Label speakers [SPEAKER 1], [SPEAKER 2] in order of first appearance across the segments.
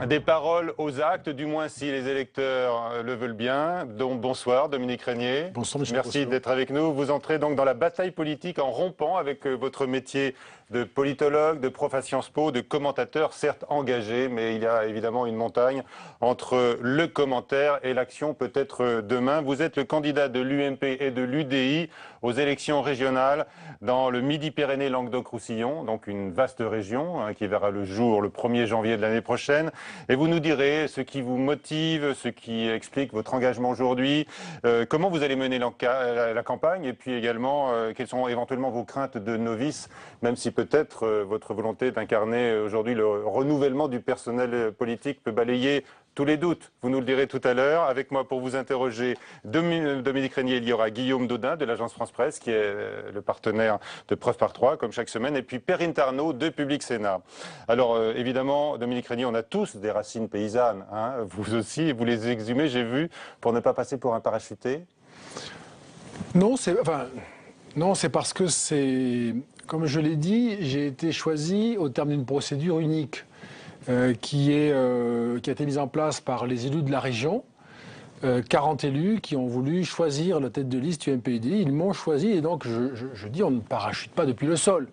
[SPEAKER 1] Des paroles aux actes, du moins si les électeurs le veulent bien. Donc, bonsoir Dominique Régnier.
[SPEAKER 2] Bonsoir Michel
[SPEAKER 1] Merci
[SPEAKER 2] Cossio.
[SPEAKER 1] d'être avec nous. Vous entrez donc dans la bataille politique en rompant avec votre métier de politologue, de prof à Sciences Po, de commentateur, certes engagé, mais il y a évidemment une montagne entre le commentaire et l'action peut-être demain. Vous êtes le candidat de l'UMP et de l'UDI aux élections régionales dans le Midi-Pyrénées Languedoc-Roussillon, donc une vaste région qui verra le jour le 1er janvier de l'année prochaine. Et vous nous direz ce qui vous motive, ce qui explique votre engagement aujourd'hui, comment vous allez mener la campagne et puis également quelles sont éventuellement vos craintes de novice, même si peut-être votre volonté d'incarner aujourd'hui le renouvellement du personnel politique peut balayer tous les doutes. Vous nous le direz tout à l'heure. Avec moi pour vous interroger, Dominique Régnier, il y aura Guillaume Dodin de l'agence France Presse, qui est le partenaire de Preuve par 3, comme chaque semaine, et puis Perrine Tarnot de Public Sénat. Alors évidemment, Dominique Régnier, on a tous des racines paysannes, hein, vous aussi, vous les exhumez, j'ai vu, pour ne pas passer pour un parachuté.
[SPEAKER 2] Non, c'est parce que comme je l'ai dit, j'ai été choisi au terme d'une procédure unique qui a été mise en place par les élus de la région. 40 élus qui ont voulu choisir la tête de liste UMP-UDI. Ils m'ont choisi et donc je dis on ne parachute pas depuis le sol.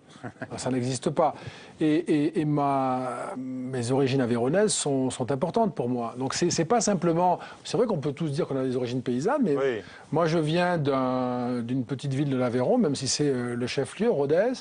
[SPEAKER 2] Ça n'existe pas. Et mes origines avéronaises sont importantes pour moi. Donc c'est pas simplement... C'est vrai qu'on peut tous dire qu'on a des origines paysannes, mais oui. Moi je viens d'une petite ville de l'Aveyron, même si c'est le chef-lieu, Rodez,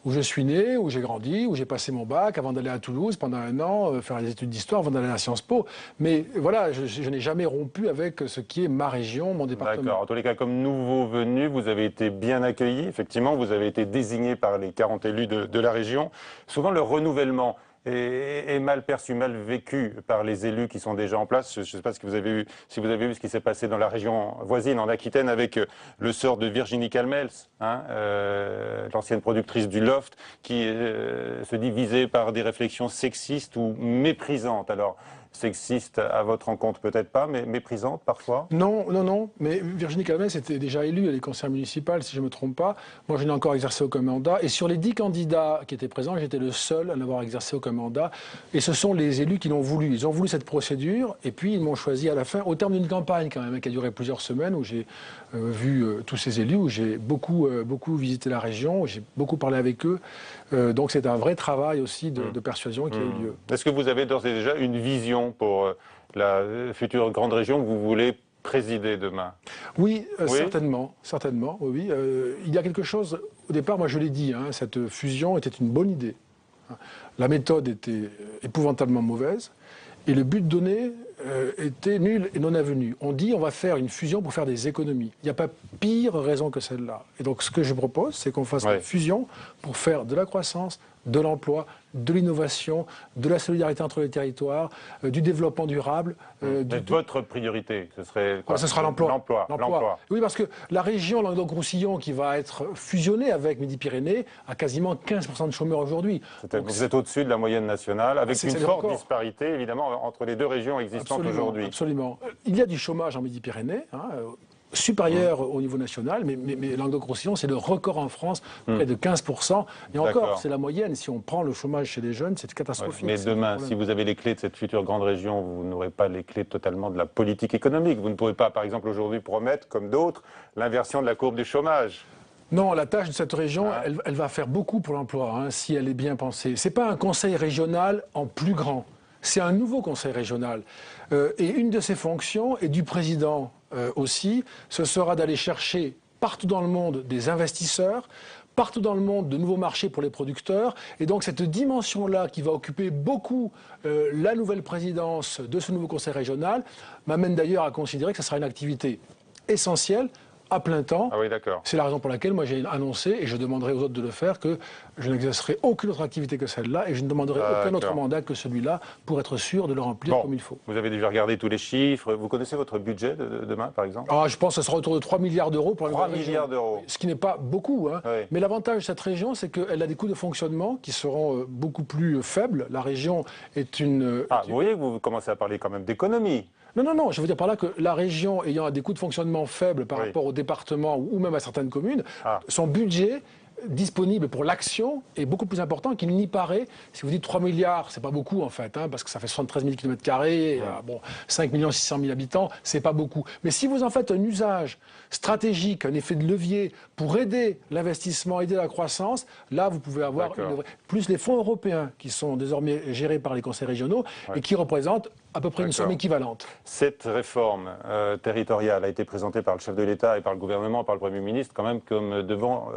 [SPEAKER 2] où je suis né, où j'ai grandi, où j'ai passé mon bac avant d'aller à Toulouse pendant un an, faire les études d'histoire avant d'aller à Sciences Po. Mais voilà, je n'ai jamais rompu avec ce qui est ma région, mon département.
[SPEAKER 1] D'accord. En tous les cas, comme nouveau venu, vous avez été bien accueilli. Effectivement, vous avez été désigné par les 40 élus de la région. Souvent, le renouvellement est mal perçu, mal vécu par les élus qui sont déjà en place. Je ne sais pas si vous avez vu ce qui s'est passé dans la région voisine, en Aquitaine, avec le sort de Virginie Calmels, hein, l'ancienne productrice du Loft, qui se dit visée par des réflexions sexistes ou méprisantes. Alors, sexiste à votre encontre, peut-être pas, mais méprisante parfois?
[SPEAKER 2] Non. Mais Virginie Calmels était déjà élue à les conseils municipaux, si je ne me trompe pas. Moi, je n'ai encore exercé aucun mandat. Et sur les 10 candidats qui étaient présents, j'étais le seul à n'avoir exercé aucun mandat. Et ce sont les élus qui l'ont voulu. Ils ont voulu cette procédure. Et puis, ils m'ont choisi à la fin, au terme d'une campagne quand même, qui a duré plusieurs semaines, où j'ai vu tous ces élus, où j'ai beaucoup visité la région, où j'ai beaucoup parlé avec eux. Donc, c'est un vrai travail aussi de persuasion qui a eu lieu.
[SPEAKER 1] Est-ce que vous avez d'ores et déjà une vision pour la future grande région que vous voulez présider demain?
[SPEAKER 2] Oui, certainement, oui. Il y a quelque chose, au départ, moi je l'ai dit, hein, cette fusion était une bonne idée. La méthode était épouvantablement mauvaise et le but donné était nul et non avenu. On dit on va faire une fusion pour faire des économies. Il n'y a pas pire raison que celle-là. Et donc ce que je propose, c'est qu'on fasse une fusion pour faire de la croissance, de l'emploi, de l'innovation, de la solidarité entre les territoires, du développement durable.
[SPEAKER 1] Votre priorité, ce serait quoi?
[SPEAKER 2] Ce sera l'emploi.
[SPEAKER 1] L'emploi.
[SPEAKER 2] Oui, parce que la région Languedoc-Roussillon, qui va être fusionnée avec Midi-Pyrénées, a quasiment 15% de chômeurs aujourd'hui.
[SPEAKER 1] Vous êtes au-dessus de la moyenne nationale, avec une forte disparité, évidemment, entre les deux régions existantes aujourd'hui.
[SPEAKER 2] Absolument. Il y a du chômage en Midi-Pyrénées, supérieur au niveau national, mais Languedoc-Roussillon, c'est le record en France, près de 15%. Et encore, c'est la moyenne. Si on prend le chômage chez les jeunes, c'est catastrophique.
[SPEAKER 1] Mais demain, si vous avez les clés de cette future grande région, vous n'aurez pas les clés totalement de la politique économique. Vous ne pourrez pas, par exemple, aujourd'hui promettre, comme d'autres, l'inversion de la courbe du chômage.
[SPEAKER 2] Non, la tâche de cette région, elle va faire beaucoup pour l'emploi, si elle est bien pensée. Ce n'est pas un conseil régional en plus grand. C'est un nouveau conseil régional. Et une de ses fonctions, et du président aussi, ce sera d'aller chercher partout dans le monde des investisseurs, partout dans le monde de nouveaux marchés pour les producteurs. Et donc cette dimension-là qui va occuper beaucoup la nouvelle présidence de ce nouveau conseil régional m'amène d'ailleurs à considérer que ce sera une activité essentielle, à plein temps.
[SPEAKER 1] Ah oui, d'accord.
[SPEAKER 2] C'est la raison pour laquelle moi j'ai annoncé, et je demanderai aux autres de le faire, que je n'exercerai aucune autre activité que celle-là, et je ne demanderai aucun autre mandat que celui-là, pour être sûr de le remplir comme il faut.
[SPEAKER 1] Vous avez déjà regardé tous les chiffres. Vous connaissez votre budget de demain, par exemple?
[SPEAKER 2] Je pense que ça sera autour de 3 milliards d'euros pour la
[SPEAKER 1] 3 milliards d'euros.
[SPEAKER 2] Ce qui n'est pas beaucoup. Mais l'avantage de cette région, c'est qu'elle a des coûts de fonctionnement qui seront beaucoup plus faibles. La région est une...
[SPEAKER 1] vous voyez que vous commencez à parler quand même d'économie.
[SPEAKER 2] Non, je veux dire par là que la région ayant des coûts de fonctionnement faibles par rapport au département ou même à certaines communes, son budget disponible pour l'action est beaucoup plus important qu'il n'y paraît. Si vous dites 3 milliards, c'est pas beaucoup en fait, parce que ça fait 73 000 km², bon, 5 600 000 habitants, c'est pas beaucoup. Mais si vous en faites un usage stratégique, un effet de levier pour aider l'investissement, aider la croissance, là vous pouvez avoir plus les fonds européens qui sont désormais gérés par les conseils régionaux et qui représentent à peu près une somme équivalente.
[SPEAKER 1] Cette réforme territoriale a été présentée par le chef de l'État et par le gouvernement, par le Premier ministre, quand même comme devant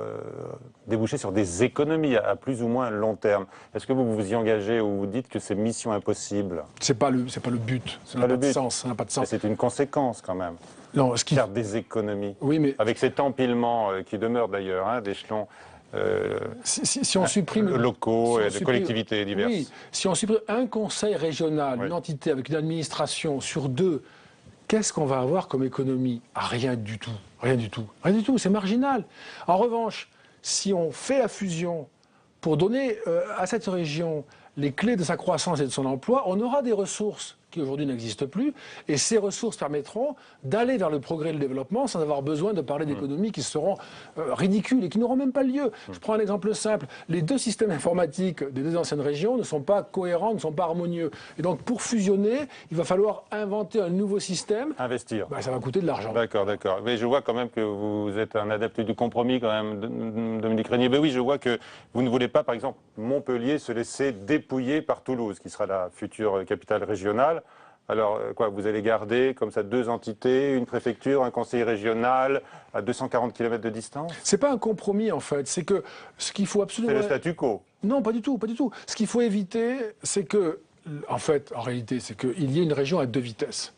[SPEAKER 1] déboucher sur des économies à plus ou moins long terme. Est-ce que vous vous y engagez ou vous dites que c'est mission impossible?
[SPEAKER 2] C'est pas le but. Ça n'a pas de sens. Ça n'a pas de sens.
[SPEAKER 1] C'est une conséquence quand même.
[SPEAKER 2] Non,
[SPEAKER 1] faire des économies.
[SPEAKER 2] Oui, mais
[SPEAKER 1] avec cet empilement qui demeure d'ailleurs d'échelons.
[SPEAKER 2] Si on supprime
[SPEAKER 1] locaux et de collectivités diverses.
[SPEAKER 2] Oui, si on supprime un conseil régional, une entité avec une administration sur 2, qu'est-ce qu'on va avoir comme économie? Rien du tout. Rien du tout. Rien du tout, c'est marginal. En revanche, si on fait la fusion pour donner à cette région les clés de sa croissance et de son emploi, on aura des ressources qui aujourd'hui n'existent plus, et ces ressources permettront d'aller vers le progrès et le développement sans avoir besoin de parler d'économies qui seront ridicules et qui n'auront même pas lieu. Je prends un exemple simple. Les 2 systèmes informatiques des 2 anciennes régions ne sont pas cohérents, ne sont pas harmonieux. Et donc pour fusionner, il va falloir inventer un nouveau système.
[SPEAKER 1] Investir.
[SPEAKER 2] Ça va coûter de l'argent.
[SPEAKER 1] D'accord. Mais je vois quand même que vous êtes un adepte du compromis quand même, Dominique Régnier. Mais oui, je vois que vous ne voulez pas, par exemple, Montpellier se laisser dépouiller par Toulouse, qui sera la future capitale régionale. Alors, vous allez garder comme ça 2 entités, une préfecture, un conseil régional à 240 km de distance?
[SPEAKER 2] C'est pas un compromis en fait, c'est que ce qu'il faut absolument...
[SPEAKER 1] C'est le statu quo?
[SPEAKER 2] Non, pas du tout, pas du tout. Ce qu'il faut éviter, c'est que, en réalité, c'est qu'il y ait une région à 2 vitesses.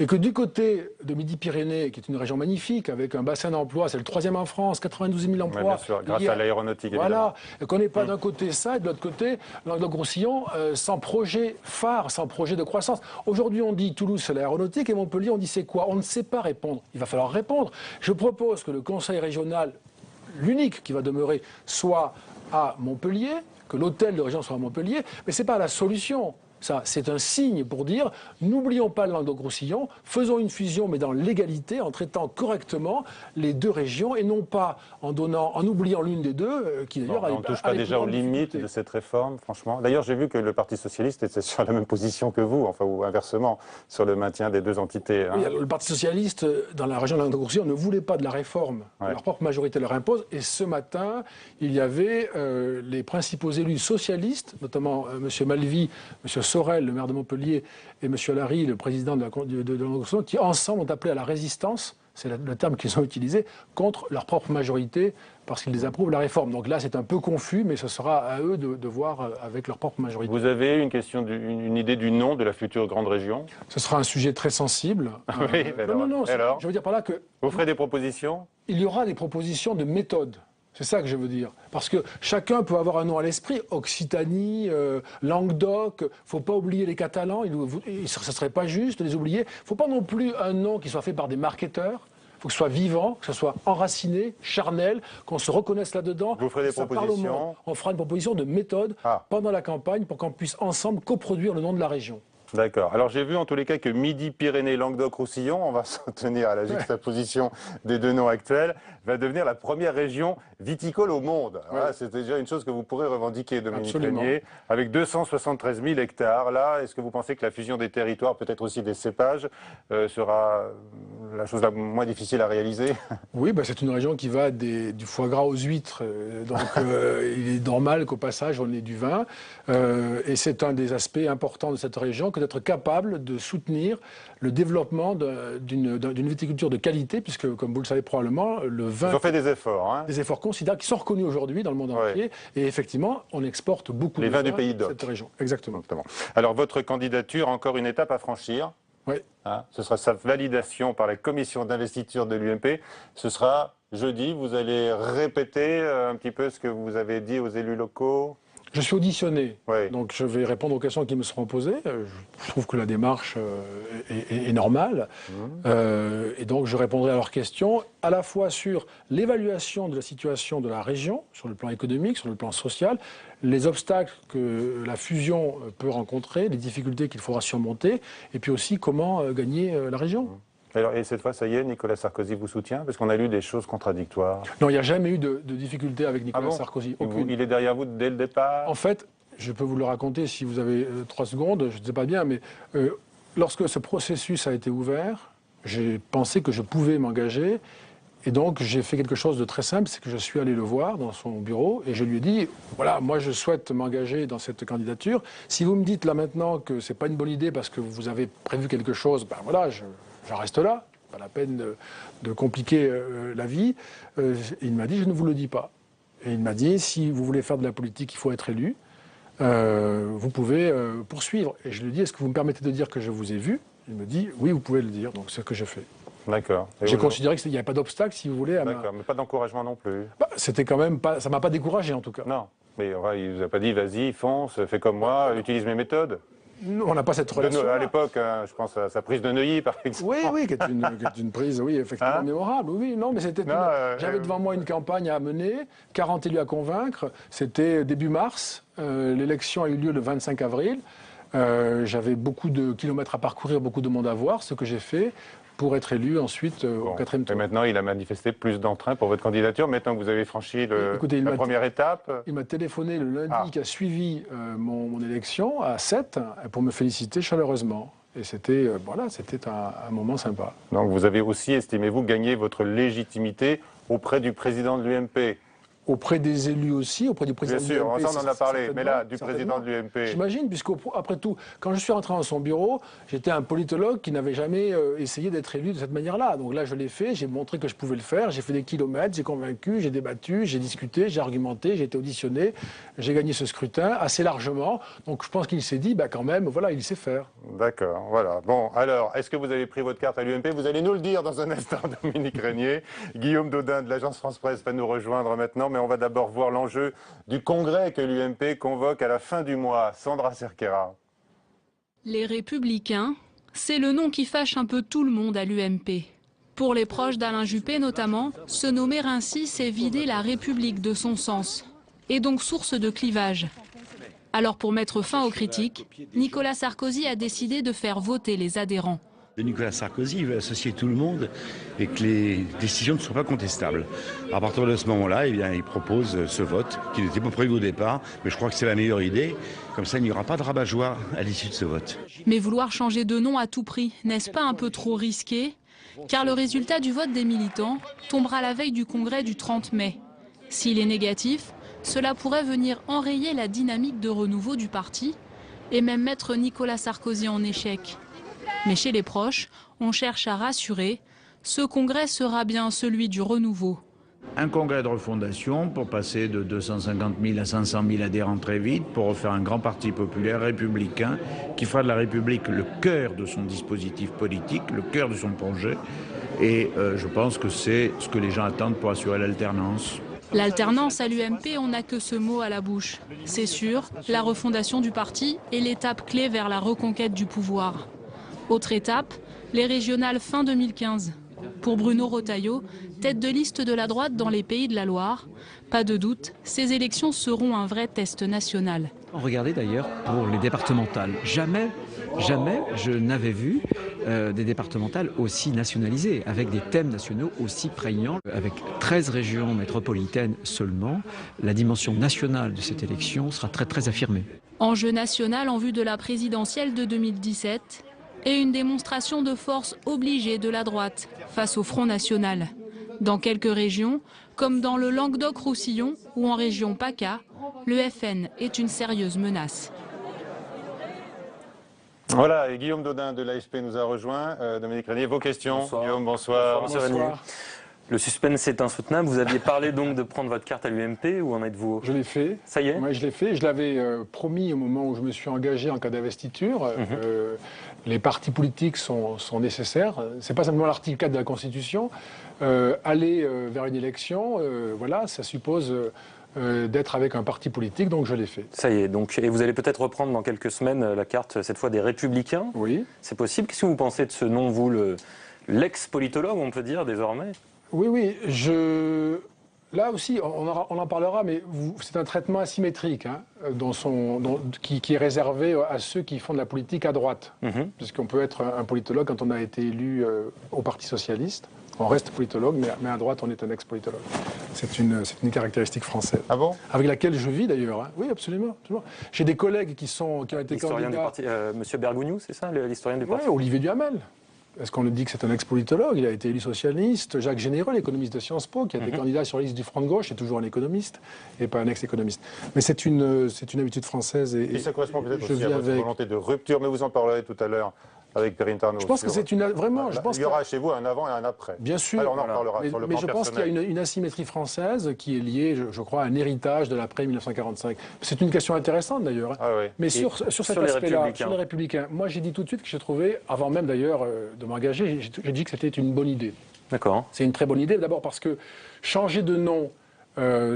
[SPEAKER 2] Et que du côté de Midi-Pyrénées, qui est une région magnifique, avec un bassin d'emploi, c'est le 3e en France, 92 000 emplois.
[SPEAKER 1] Oui, bien sûr, grâce à l'aéronautique, évidemment.
[SPEAKER 2] Voilà, et qu'on n'ait pas d'un côté ça, et de l'autre côté, Languedoc-Roussillon, sans projet phare, sans projet de croissance. Aujourd'hui, on dit Toulouse, c'est l'aéronautique, et Montpellier, on dit c'est quoi? On ne sait pas répondre. Il va falloir répondre. Je propose que le conseil régional, l'unique qui va demeurer, soit à Montpellier, que l'hôtel de région soit à Montpellier, mais ce n'est pas la solution. Ça, c'est un signe pour dire, n'oublions pas le Languedoc-Roussillon, faisons une fusion, mais dans l'égalité, en traitant correctement les 2 régions, et non pas en oubliant l'une des 2, qui d'ailleurs...
[SPEAKER 1] on ne touche pas déjà aux limites de cette réforme, franchement. D'ailleurs, j'ai vu que le Parti socialiste était sur la même position que vous, ou inversement, sur le maintien des 2 entités.
[SPEAKER 2] Oui, le Parti socialiste, dans la région de Languedoc-Roussillon, ne voulait pas de la réforme. Leur propre majorité leur impose, et ce matin, il y avait les principaux élus socialistes, notamment M. Malvy, M. Sorel, le maire de Montpellier, et M. Larry, le président de Languedoc-Roussillon, qui ensemble ont appelé à la résistance, c'est le terme qu'ils ont utilisé, contre leur propre majorité, parce qu'ils désapprouvent la réforme. Donc là, c'est un peu confus, mais ce sera à eux de voir avec leur propre majorité.
[SPEAKER 1] Vous avez une idée du nom de la future grande région?
[SPEAKER 2] Ce sera un sujet très sensible.
[SPEAKER 1] Oui,
[SPEAKER 2] non,
[SPEAKER 1] alors,
[SPEAKER 2] je veux dire par là que...
[SPEAKER 1] Vous ferez des propositions?
[SPEAKER 2] Il y aura des propositions de méthode. C'est ça que je veux dire. Parce que chacun peut avoir un nom à l'esprit. Occitanie, Languedoc. Il ne faut pas oublier les Catalans. Ce ne serait pas juste de les oublier. Il ne faut pas non plus un nom qui soit fait par des marketeurs. Il faut que ce soit vivant, que ce soit enraciné, charnel, qu'on se reconnaisse là-dedans.
[SPEAKER 1] Vous ferez des propositions?
[SPEAKER 2] On fera une proposition de méthode pendant la campagne pour qu'on puisse ensemble coproduire le nom de la région.
[SPEAKER 1] D'accord. Alors j'ai vu en tous les cas que Midi-Pyrénées, Languedoc-Roussillon, on va s'en tenir à la juxtaposition des 2 noms actuels, va devenir la première région viticole au monde. Voilà, c'est déjà une chose que vous pourrez revendiquer, Dominique Régnier, avec 273 000 hectares. Là, est-ce que vous pensez que la fusion des territoires, peut-être aussi des cépages, sera la chose la moins difficile à réaliser?
[SPEAKER 2] Oui, c'est une région qui va du foie gras aux huîtres. Donc il est normal qu'au passage, on ait du vin. Et c'est un des aspects importants de cette région, d'être capable de soutenir le développement d'une viticulture de qualité, puisque, comme vous le savez probablement, le vin...
[SPEAKER 1] Ils ont fait des efforts.
[SPEAKER 2] Des efforts considérables qui sont reconnus aujourd'hui dans le monde entier. Et effectivement, on exporte beaucoup
[SPEAKER 1] les
[SPEAKER 2] de
[SPEAKER 1] vins du pays d'Hôte.
[SPEAKER 2] Cette région. Exactement.
[SPEAKER 1] Alors, votre candidature, encore une étape à franchir.
[SPEAKER 2] Oui.
[SPEAKER 1] Ce sera sa validation par la commission d'investiture de l'UMP. Ce sera jeudi. Vous allez répéter un petit peu ce que vous avez dit aux élus locaux?
[SPEAKER 2] Je suis auditionné, donc je vais répondre aux questions qui me seront posées. Je trouve que la démarche est normale. Et donc je répondrai à leurs questions, à la fois sur l'évaluation de la situation de la région, sur le plan économique, sur le plan social, les obstacles que la fusion peut rencontrer, les difficultés qu'il faudra surmonter, et puis aussi comment gagner la région.
[SPEAKER 1] Alors, et cette fois, ça y est, Nicolas Sarkozy vous soutient? Parce qu'on a lu des choses contradictoires.
[SPEAKER 2] Non, il n'y a jamais eu de difficulté avec Nicolas Sarkozy. Aucune.
[SPEAKER 1] Il est derrière vous dès le départ?
[SPEAKER 2] En fait, je peux vous le raconter si vous avez 3 secondes, je ne sais pas bien, mais lorsque ce processus a été ouvert, j'ai pensé que je pouvais m'engager. Et donc, j'ai fait quelque chose de très simple, c'est que je suis allé le voir dans son bureau et je lui ai dit, voilà, moi je souhaite m'engager dans cette candidature. Si vous me dites là maintenant que c'est pas une bonne idée parce que vous avez prévu quelque chose, ben voilà, j'en reste là. Pas la peine de compliquer la vie. Il m'a dit, je ne vous le dis pas. Et il m'a dit, si vous voulez faire de la politique, il faut être élu. Vous pouvez poursuivre. Et je lui ai dit, est-ce que vous me permettez de dire que je vous ai vu? Il me dit, oui, vous pouvez le dire. Donc c'est ce que j'ai fait.
[SPEAKER 1] D'accord.
[SPEAKER 2] J'ai considéré qu'il n'y avait pas d'obstacle, si vous voulez.
[SPEAKER 1] D'accord, mais pas d'encouragement non plus.
[SPEAKER 2] Bah, c'était quand même pas. Ça m'a pas découragé en tout cas.
[SPEAKER 1] Non, mais il vous a pas dit, vas-y, fonce, fais comme moi, utilise mes méthodes.
[SPEAKER 2] On n'a pas cette relation.
[SPEAKER 1] À l'époque, je pense à sa prise de Neuilly, par exemple.
[SPEAKER 2] Oui, qui est une prise, oui, effectivement mémorable. Oui, non, mais c'était. J'avais devant moi une campagne à mener, 40 élus à convaincre. C'était début mars. L'élection a eu lieu le 25 avril. J'avais beaucoup de kilomètres à parcourir, beaucoup de monde à voir, ce que j'ai fait pour être élu ensuite au 4e tour.
[SPEAKER 1] Et maintenant, il a manifesté plus d'entrain pour votre candidature, maintenant que vous avez franchi la première étape.
[SPEAKER 2] Il m'a téléphoné le lundi qui a suivi mon élection à 7 pour me féliciter chaleureusement. Et c'était un moment sympa.
[SPEAKER 1] Donc vous avez aussi, estimez-vous, gagné votre légitimité auprès du président de l'UMP?
[SPEAKER 2] Auprès des élus aussi, auprès du président de l'UMP.
[SPEAKER 1] Bien sûr, on en a parlé, mais là, du président de l'UMP.
[SPEAKER 2] J'imagine, puisqu'après tout, quand je suis rentré dans son bureau, j'étais un politologue qui n'avait jamais essayé d'être élu de cette manière-là. Donc là, je l'ai fait, j'ai montré que je pouvais le faire, j'ai fait des kilomètres, j'ai convaincu, j'ai débattu, j'ai discuté, j'ai argumenté, j'ai été auditionné, j'ai gagné ce scrutin assez largement. Donc je pense qu'il s'est dit, quand même, voilà, il sait faire.
[SPEAKER 1] D'accord, voilà. Bon, alors, est-ce que vous avez pris votre carte à l'UMP? Vous allez nous le dire dans un instant, Dominique Régnier. Guillaume Daudin de l'agence France-Presse va nous rejoindre maintenant, mais on va d'abord voir l'enjeu du congrès que l'UMP convoque à la fin du mois. Sandra Cerquera.
[SPEAKER 3] Les Républicains, c'est le nom qui fâche un peu tout le monde à l'UMP. Pour les proches d'Alain Juppé notamment, se nommer ainsi, c'est vider la République de son sens, et donc source de clivage. Alors pour mettre fin aux critiques, Nicolas Sarkozy a décidé de faire voter les adhérents.
[SPEAKER 4] Nicolas Sarkozy veut associer tout le monde et que les décisions ne soient pas contestables. À partir de ce moment-là, il propose ce vote qui n'était pas prévu au départ, mais je crois que c'est la meilleure idée. Comme ça, il n'y aura pas de rabat-joie à l'issue de ce vote.
[SPEAKER 3] Mais vouloir changer de nom à tout prix, n'est-ce pas un peu trop risqué? Car le résultat du vote des militants tombera la veille du congrès du 30 mai. S'il est négatif, cela pourrait venir enrayer la dynamique de renouveau du parti et même mettre Nicolas Sarkozy en échec. Mais chez les proches, on cherche à rassurer. Ce congrès sera bien celui du renouveau.
[SPEAKER 5] Un congrès de refondation pour passer de 250 000 à 500 000 adhérents très vite, pour refaire un grand parti populaire républicain qui fera de la République le cœur de son dispositif politique, le cœur de son projet. Et je pense que c'est ce que les gens attendent pour assurer l'alternance.
[SPEAKER 3] L'alternance à l'UMP, on n'a que ce mot à la bouche. C'est sûr, la refondation du parti est l'étape clé vers la reconquête du pouvoir. Autre étape, les régionales fin 2015. Pour Bruno Retailleau, tête de liste de la droite dans les Pays de la Loire, pas de doute, ces élections seront un vrai test national.
[SPEAKER 6] Regardez d'ailleurs pour les départementales. Jamais je n'avais vu des départementales aussi nationalisées, avec des thèmes nationaux aussi prégnants. Avec 13 régions métropolitaines seulement, la dimension nationale de cette élection sera très très affirmée.
[SPEAKER 3] Enjeu national en vue de la présidentielle de 2017 et une démonstration de force obligée de la droite face au Front National. Dans quelques régions, comme dans le Languedoc-Roussillon ou en région PACA, le FN est une sérieuse menace.
[SPEAKER 1] Voilà, et Guillaume Daudin de l'AFP nous a rejoint. Dominique Régnier, vos questions.
[SPEAKER 7] Bonsoir.
[SPEAKER 1] Guillaume, bonsoir.
[SPEAKER 2] Bonsoir.
[SPEAKER 7] Le suspense est insoutenable. Vous aviez parlé donc de prendre votre carte à l'UMP. Où en êtes-vous?
[SPEAKER 2] Je l'ai fait.
[SPEAKER 7] Ça y est?
[SPEAKER 2] Oui, je l'ai fait. Je l'avais promis au moment où je me suis engagé en cas d'investiture. Les partis politiques sont nécessaires. Ce n'est pas simplement l'article 4 de la Constitution. Aller vers une élection, voilà, ça suppose d'être avec un parti politique, donc je l'ai fait.
[SPEAKER 7] Ça y est. Donc, et vous allez peut-être reprendre dans quelques semaines la carte, cette fois des Républicains.
[SPEAKER 2] Oui.
[SPEAKER 7] C'est possible. Qu'est-ce que vous pensez de ce nom, vous, l'ex-politologue, on peut dire, désormais?
[SPEAKER 2] Oui, là aussi, on en parlera, mais c'est un traitement asymétrique hein, qui est réservé à ceux qui font de la politique à droite. Puisqu'on peut être un politologue quand on a été élu au Parti socialiste. On reste politologue, mais à droite, on est un ex-politologue. C'est une caractéristique française.
[SPEAKER 1] Ah bon?
[SPEAKER 2] Avec laquelle je vis d'ailleurs. Hein. Oui, absolument. J'ai des collègues qui ont été candidats.
[SPEAKER 7] Du parti, Monsieur Bergougnou, c'est ça, l'historien du parti?
[SPEAKER 2] Oui, Olivier Duhamel. Est-ce qu'on le dit que c'est un ex-politologue? Il a été élu socialiste. Jacques Généreux, l'économiste de Sciences Po, qui a été candidat sur la liste du Front de gauche, est toujours un économiste et pas un ex-économiste. Mais c'est une habitude française. Et
[SPEAKER 1] ça correspond peut-être aussi à votre volonté de rupture, mais vous en parlerez tout à l'heure avec Perrine Tarnaud.
[SPEAKER 2] Je pense que c'est vraiment.
[SPEAKER 1] Il y aura chez vous un avant et un après.
[SPEAKER 2] Bien sûr.
[SPEAKER 1] Alors on en reparlera sur le plan
[SPEAKER 2] mais je pense qu'il y a une asymétrie française qui est liée, je crois, à un héritage de l'après 1945. C'est une question intéressante d'ailleurs.
[SPEAKER 1] Ah oui.
[SPEAKER 2] Mais sur cet aspect-là, sur les Républicains, moi j'ai dit tout de suite que j'ai trouvé, avant même d'ailleurs de m'engager, j'ai dit que c'était une bonne idée.
[SPEAKER 7] D'accord.
[SPEAKER 2] C'est une très bonne idée, d'abord parce que changer de nom,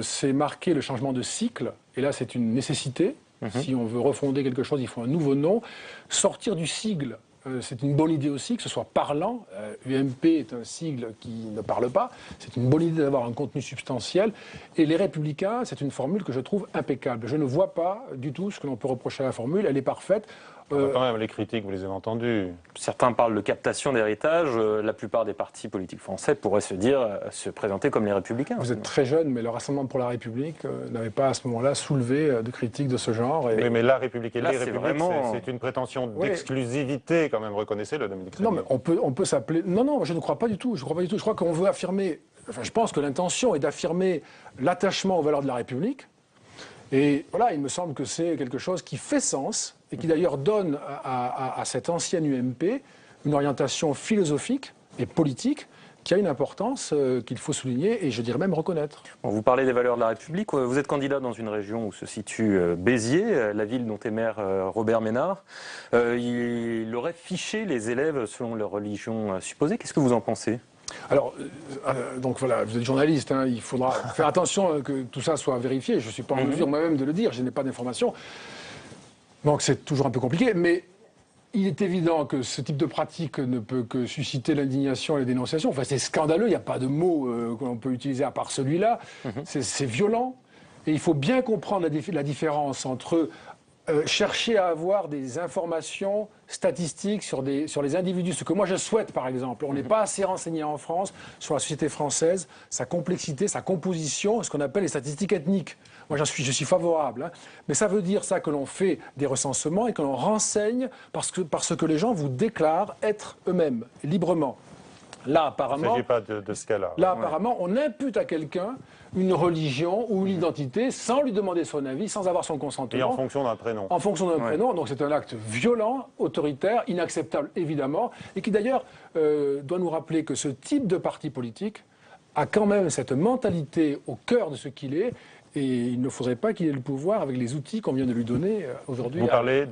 [SPEAKER 2] c'est marquer le changement de cycle, et là c'est une nécessité. Si on veut refonder quelque chose, il faut un nouveau nom. Sortir du sigle, c'est une bonne idée aussi, que ce soit parlant. UMP est un sigle qui ne parle pas. C'est une bonne idée d'avoir un contenu substantiel. Et les Républicains, c'est une formule que je trouve impeccable. Je ne vois pas du tout ce que l'on peut reprocher à la formule. Elle est parfaite.
[SPEAKER 1] Quand même, les critiques, vous les avez entendues.
[SPEAKER 7] Certains parlent de captation d'héritage. La plupart des partis politiques français pourraient se présenter comme les Républicains.
[SPEAKER 2] Vous êtes très jeune, mais le Rassemblement pour la République n'avait pas à ce moment-là soulevé de critiques de ce genre.
[SPEAKER 1] Oui, mais la République et les Républiques,
[SPEAKER 7] vraiment...
[SPEAKER 1] c'est une prétention d'exclusivité quand même, reconnaissez-le, Dominique Trévidic.
[SPEAKER 2] Non, mais on peut s'appeler... Non, je ne crois pas du tout. Je crois qu'on veut affirmer... Enfin, je pense que l'intention est d'affirmer l'attachement aux valeurs de la République. Et voilà, il me semble que c'est quelque chose qui fait sens et qui d'ailleurs donne à cette ancienne UMP une orientation philosophique et politique qui a une importance qu'il faut souligner et je dirais même reconnaître.
[SPEAKER 7] Bon, vous parlez des valeurs de la République. Vous êtes candidat dans une région où se situe Béziers, la ville dont est maire Robert Ménard. Il aurait fiché les élèves selon leur religion supposée. Qu'est-ce que vous en pensez ?
[SPEAKER 2] Alors, donc voilà, vous êtes journaliste, hein, il faudra faire attention que tout ça soit vérifié. Je ne suis pas en mesure moi-même de le dire, je n'ai pas d'informations. Donc c'est toujours un peu compliqué, mais il est évident que ce type de pratique ne peut que susciter l'indignation et la dénonciation. Enfin, c'est scandaleux, il n'y a pas de mot qu'on peut utiliser à part celui-là. C'est violent, et il faut bien comprendre la différence entre chercher à avoir des informations statistiques sur les individus. Ce que moi je souhaite, par exemple, on n'est pas assez renseigné en France sur la société française, sa complexité, sa composition, ce qu'on appelle les statistiques ethniques. Moi je suis favorable, hein. Mais ça veut dire ça que l'on fait des recensements et que l'on renseigne parce que les gens vous déclarent être eux-mêmes, librement. Là, apparemment,
[SPEAKER 1] il ne s'agit pas de ce cas-là.
[SPEAKER 2] Là, apparemment, on impute à quelqu'un une religion ou une identité sans lui demander son avis, sans avoir son consentement.
[SPEAKER 1] Et en fonction d'un prénom.
[SPEAKER 2] En fonction d'un prénom. Donc c'est un acte violent, autoritaire, inacceptable évidemment, et qui d'ailleurs doit nous rappeler que ce type de parti politique a quand même cette mentalité au cœur de ce qu'il est. Et il ne faudrait pas qu'il ait le pouvoir avec les outils qu'on vient de lui donner aujourd'hui.
[SPEAKER 1] Vous parlez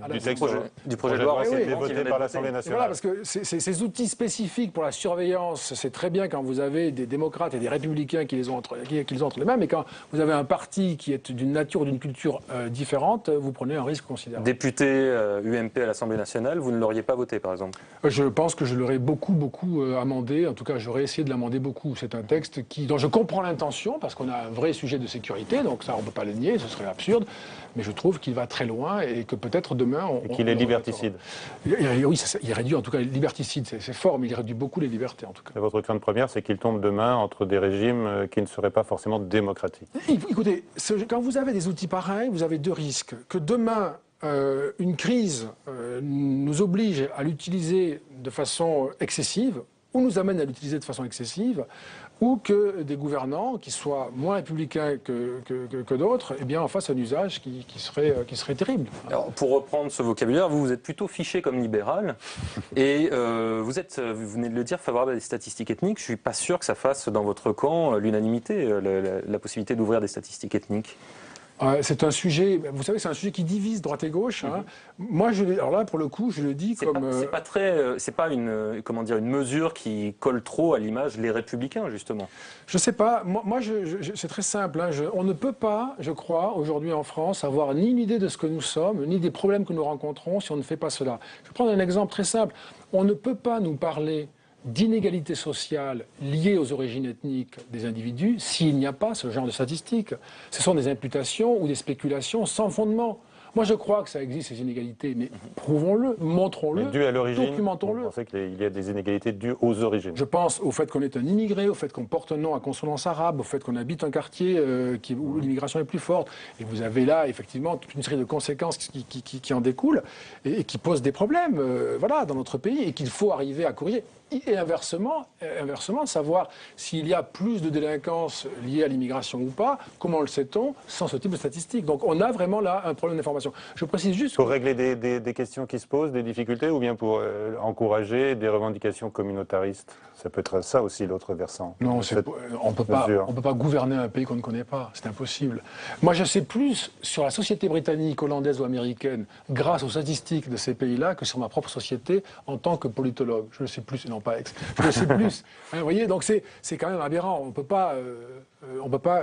[SPEAKER 1] du projet de loi qui a été voté par l'Assemblée nationale.
[SPEAKER 2] Voilà, parce que ces outils spécifiques pour la surveillance, c'est très bien quand vous avez des démocrates et des républicains qui les ont entre les mains, mais quand vous avez un parti qui est d'une nature, d'une culture différente, vous prenez un risque considérable.
[SPEAKER 7] Député UMP à l'Assemblée nationale, vous ne l'auriez pas voté, par exemple?
[SPEAKER 2] Je pense que je l'aurais beaucoup amendé. En tout cas, j'aurais essayé de l'amender beaucoup. C'est un texte dont je comprends l'intention, parce qu'on a un vrai sujet de sécurité. Donc ça, on ne peut pas le nier, ce serait absurde, mais je trouve qu'il va très loin et que peut-être demain...
[SPEAKER 1] Et qu'il est liberticide.
[SPEAKER 2] Oui, il réduit en tout cas liberticide, c'est fort, mais il réduit beaucoup les libertés en tout cas.
[SPEAKER 1] Et votre crainte première, c'est qu'il tombe demain entre des régimes qui ne seraient pas forcément démocratiques.
[SPEAKER 2] Écoutez, quand vous avez des outils pareils, vous avez deux risques. Que demain, une crise nous oblige à l'utiliser de façon excessive, ou nous amène à l'utiliser de façon excessive, ou que des gouvernants qui soient moins républicains que d'autres, eh bien, en fassent un usage qui serait terrible.
[SPEAKER 7] Alors, pour reprendre ce vocabulaire, vous êtes plutôt fiché comme libéral, et vous venez de le dire, favorable à des statistiques ethniques. Je ne suis pas sûr que ça fasse dans votre camp l'unanimité, la possibilité d'ouvrir des statistiques ethniques.
[SPEAKER 2] C'est un sujet, vous savez, c'est un sujet qui divise droite et gauche. Hein. Moi, alors là, pour le coup, je le dis comme...
[SPEAKER 7] C'est pas une mesure qui colle trop à l'image Les Républicains, justement.
[SPEAKER 2] Je sais pas. Moi c'est très simple. Hein. On ne peut pas, je crois, aujourd'hui en France, avoir ni une idée de ce que nous sommes, ni des problèmes que nous rencontrons si on ne fait pas cela. Je vais prendre un exemple très simple. On ne peut pas nous parler d'inégalités sociales liées aux origines ethniques des individus s'il n'y a pas ce genre de statistiques. Ce sont des imputations ou des spéculations sans fondement. Moi, je crois que ça existe, ces inégalités, mais prouvons-le, montrons-le,
[SPEAKER 1] Dû à l'origine,
[SPEAKER 2] documentons-le.
[SPEAKER 1] vous pensez qu'il y a des inégalités dues aux origines?
[SPEAKER 2] Je pense au fait qu'on est un immigré, au fait qu'on porte un nom à consonance arabe, au fait qu'on habite un quartier où l'immigration est plus forte. Et vous avez là, effectivement, toute une série de conséquences qui en découlent et qui posent des problèmes voilà, dans notre pays et qu'il faut arriver à corriger. Et inversement, savoir s'il y a plus de délinquance liée à l'immigration ou pas, comment le sait-on sans ce type de statistiques? Donc on a vraiment là un problème d'information. Je précise juste...
[SPEAKER 1] Pour régler des questions qui se posent, des difficultés, ou bien pour encourager des revendications communautaristes? Ça peut être ça aussi, l'autre versant.
[SPEAKER 2] Non, on peut pas gouverner un pays qu'on ne connaît pas. C'est impossible. Moi, je sais plus sur la société britannique, hollandaise ou américaine, grâce aux statistiques de ces pays-là, que sur ma propre société en tant que politologue. Je le sais plus, et non pas ex. Je le sais plus. Hein, vous voyez, donc c'est quand même aberrant. On peut pas,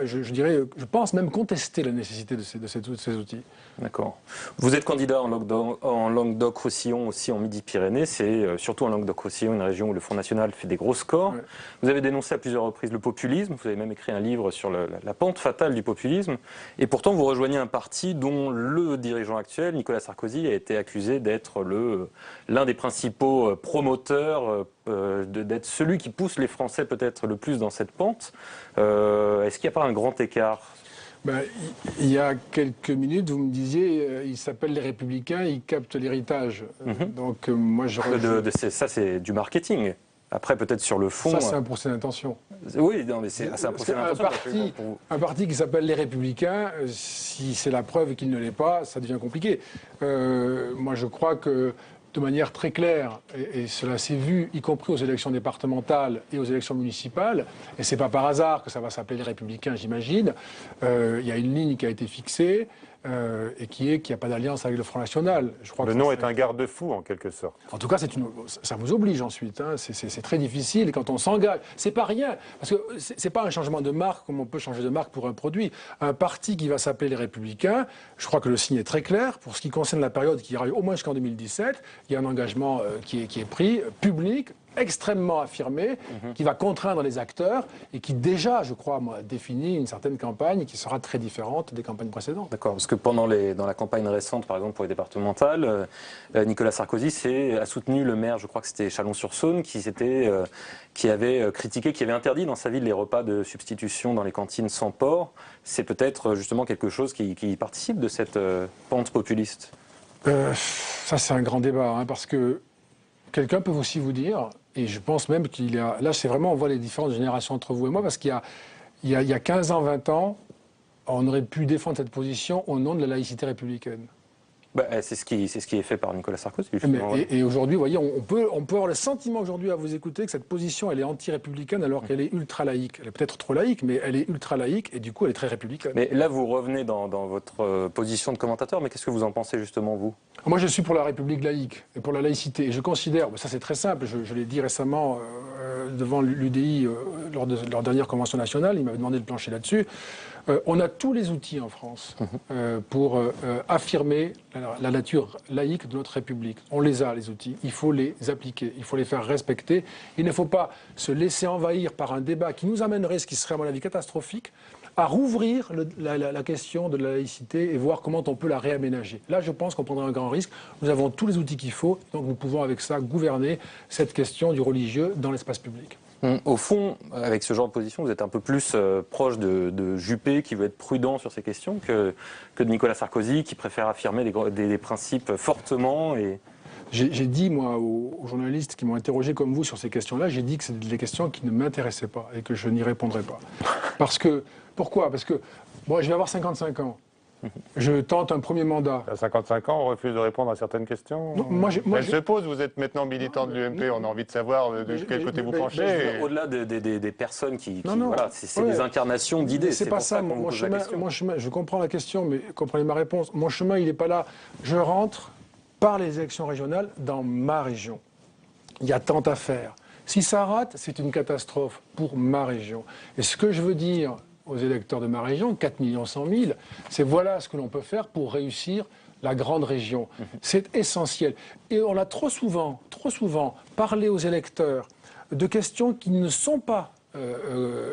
[SPEAKER 2] je dirais, je pense même contester la nécessité de ces outils.
[SPEAKER 7] D'accord. Vous êtes candidat en Languedoc-Roussillon, aussi en Midi-Pyrénées. C'est surtout en Languedoc-Roussillon, une région où le Front National fait des gros scores. Ouais. Vous avez dénoncé à plusieurs reprises le populisme. Vous avez même écrit un livre sur la pente fatale du populisme. Et pourtant, vous rejoignez un parti dont le dirigeant actuel, Nicolas Sarkozy, a été accusé d'être l'un des principaux promoteurs, d'être celui qui pousse les Français peut-être le plus dans cette pente. Est-ce qu'il n'y a pas un grand écart ?
[SPEAKER 2] Ben, il y a quelques minutes, vous me disiez, il s'appelle les Républicains, il capte l'héritage. Donc moi,
[SPEAKER 7] ça, c'est du marketing. Après, peut-être sur le fond...
[SPEAKER 2] Ça, c'est un procès d'intention.
[SPEAKER 7] Oui, non, mais c'est un procès d'intention.
[SPEAKER 2] Un parti qui s'appelle les Républicains, si c'est la preuve qu'il ne l'est pas, ça devient compliqué. Moi, je crois que de manière très claire, et cela s'est vu, y compris aux élections départementales et aux élections municipales, et c'est pas par hasard que ça va s'appeler les Républicains, j'imagine, il y a une ligne qui a été fixée, et qui est qu'il n'y a pas d'alliance avec le Front National. Je crois
[SPEAKER 1] le nom est un garde-fou, en quelque sorte.
[SPEAKER 2] En tout cas, ça vous oblige ensuite. Hein. C'est très difficile. Et quand on s'engage, c'est pas rien. Parce que c'est pas un changement de marque comme on peut changer de marque pour un produit. Un parti qui va s'appeler les Républicains, je crois que le signe est très clair. Pour ce qui concerne la période qui ira au moins jusqu'en 2017, il y a un engagement qui est pris, public, extrêmement affirmé, qui va contraindre les acteurs et qui déjà, je crois, définit une certaine campagne qui sera très différente des campagnes précédentes.
[SPEAKER 7] D'accord, parce que dans la campagne récente, par exemple pour les départementales, Nicolas Sarkozy a soutenu le maire, je crois que c'était Chalon-sur-Saône, qui avait critiqué, qui avait interdit dans sa ville les repas de substitution dans les cantines sans porc. C'est peut-être justement quelque chose qui participe de cette pente populiste.
[SPEAKER 2] Ça, c'est un grand débat, hein, parce que quelqu'un peut aussi vous dire, et je pense même qu'il y a... Là, c'est vraiment, on voit les différentes générations entre vous et moi, parce qu'il y a 15 ans, 20 ans, on aurait pu défendre cette position au nom de la laïcité républicaine.
[SPEAKER 7] C'est ce qui est fait par Nicolas Sarkozy.
[SPEAKER 2] Et aujourd'hui, vous voyez, on peut avoir le sentiment aujourd'hui à vous écouter que cette position, elle est anti-républicaine alors qu'elle est ultra-laïque. Elle est peut-être trop laïque, mais elle est ultra-laïque et du coup, elle est très républicaine.
[SPEAKER 7] Mais là, vous revenez dans votre position de commentateur, mais qu'est-ce que vous en pensez justement, vous ?
[SPEAKER 2] Moi, je suis pour la République laïque et pour la laïcité. Et je considère, ça c'est très simple, je l'ai dit récemment devant l'UDI lors de leur dernière convention nationale, ils m'avaient demandé de plancher là-dessus. On a tous les outils en France pour affirmer la nature laïque de notre République. On les a, les outils. Il faut les appliquer, il faut les faire respecter. Il ne faut pas se laisser envahir par un débat qui nous amènerait, ce qui serait à mon avis catastrophique, à rouvrir la question de la laïcité et voir comment on peut la réaménager. Là, je pense qu'on prendra un grand risque. Nous avons tous les outils qu'il faut, donc nous pouvons avec ça gouverner cette question du religieux dans l'espace public.
[SPEAKER 7] Au fond, avec ce genre de position, vous êtes un peu plus proche de Juppé, qui veut être prudent sur ces questions, que de Nicolas Sarkozy, qui préfère affirmer des principes fortement.
[SPEAKER 2] J'ai dit, moi, aux journalistes qui m'ont interrogé comme vous sur ces questions-là, j'ai dit que c'est des questions qui ne m'intéressaient pas et que je n'y répondrai pas. Pourquoi ? Parce que bon, je vais avoir 55 ans. Je tente un premier mandat.
[SPEAKER 1] À 55 ans, on refuse de répondre à certaines questions.
[SPEAKER 2] Non,
[SPEAKER 1] Elle se pose, vous êtes maintenant militant de l'UMP, on a envie de savoir de quel côté vous penchez.
[SPEAKER 7] Au-delà des personnes voilà, c'est des incarnations d'idées.
[SPEAKER 2] C'est pas ça, mon chemin, je comprends la question, mais comprenez ma réponse. Mon chemin, il n'est pas là. Je rentre par les élections régionales dans ma région. Il y a tant à faire. Si ça rate, c'est une catastrophe pour ma région. Et ce que je veux dire aux électeurs de ma région, 4 100 000, c'est voilà ce que l'on peut faire pour réussir la grande région. C'est essentiel. Et on a trop souvent parlé aux électeurs de questions qui ne sont pas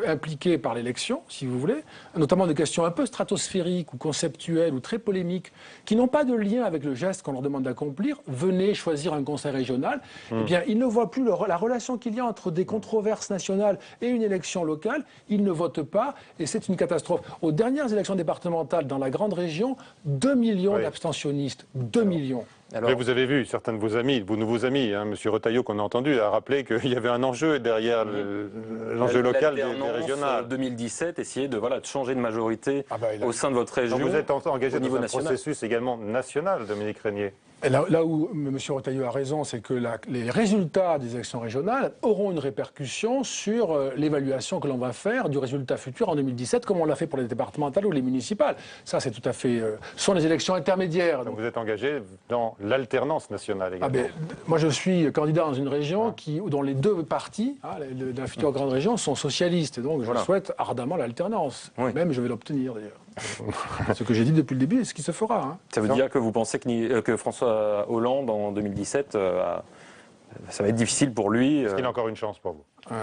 [SPEAKER 2] impliqués par l'élection, si vous voulez, notamment des questions un peu stratosphériques ou conceptuelles ou très polémiques, qui n'ont pas de lien avec le geste qu'on leur demande d'accomplir. Venez choisir un conseil régional. Eh bien, ils ne voient plus la relation qu'il y a entre des controverses nationales et une élection locale. Ils ne votent pas et c'est une catastrophe. Aux dernières élections départementales dans la grande région, 2 millions d'abstentionnistes. 2 millions.
[SPEAKER 1] Alors, vous avez vu, certains de vos amis, vos nouveaux amis, hein, M. Retailleau qu'on a entendu, a rappelé qu'il y avait un enjeu derrière l'enjeu local des régionales.
[SPEAKER 7] 2017, essayer de changer de majorité au sein de votre région.
[SPEAKER 1] Donc vous êtes engagé dans un processus également national, Dominique Régnier.
[SPEAKER 2] Et là où M. Retailleau a raison, c'est que les résultats des élections régionales auront une répercussion sur l'évaluation que l'on va faire du résultat futur en 2017, comme on l'a fait pour les départementales ou les municipales. Ça, c'est tout à fait... ce sont les élections intermédiaires.
[SPEAKER 1] Donc vous êtes engagé dans l'alternance nationale également.
[SPEAKER 2] Moi, je suis candidat dans une région dont les deux partis de la future grande région sont socialistes. Et donc, je souhaite ardemment l'alternance.
[SPEAKER 7] Oui.
[SPEAKER 2] Même, je vais l'obtenir, d'ailleurs. Ce que j'ai dit depuis le début et ce qui se fera. Hein.
[SPEAKER 7] Ça veut dire que vous pensez que François Hollande, en 2017, ça va être difficile pour lui
[SPEAKER 1] Est-ce qu'il a encore une chance pour vous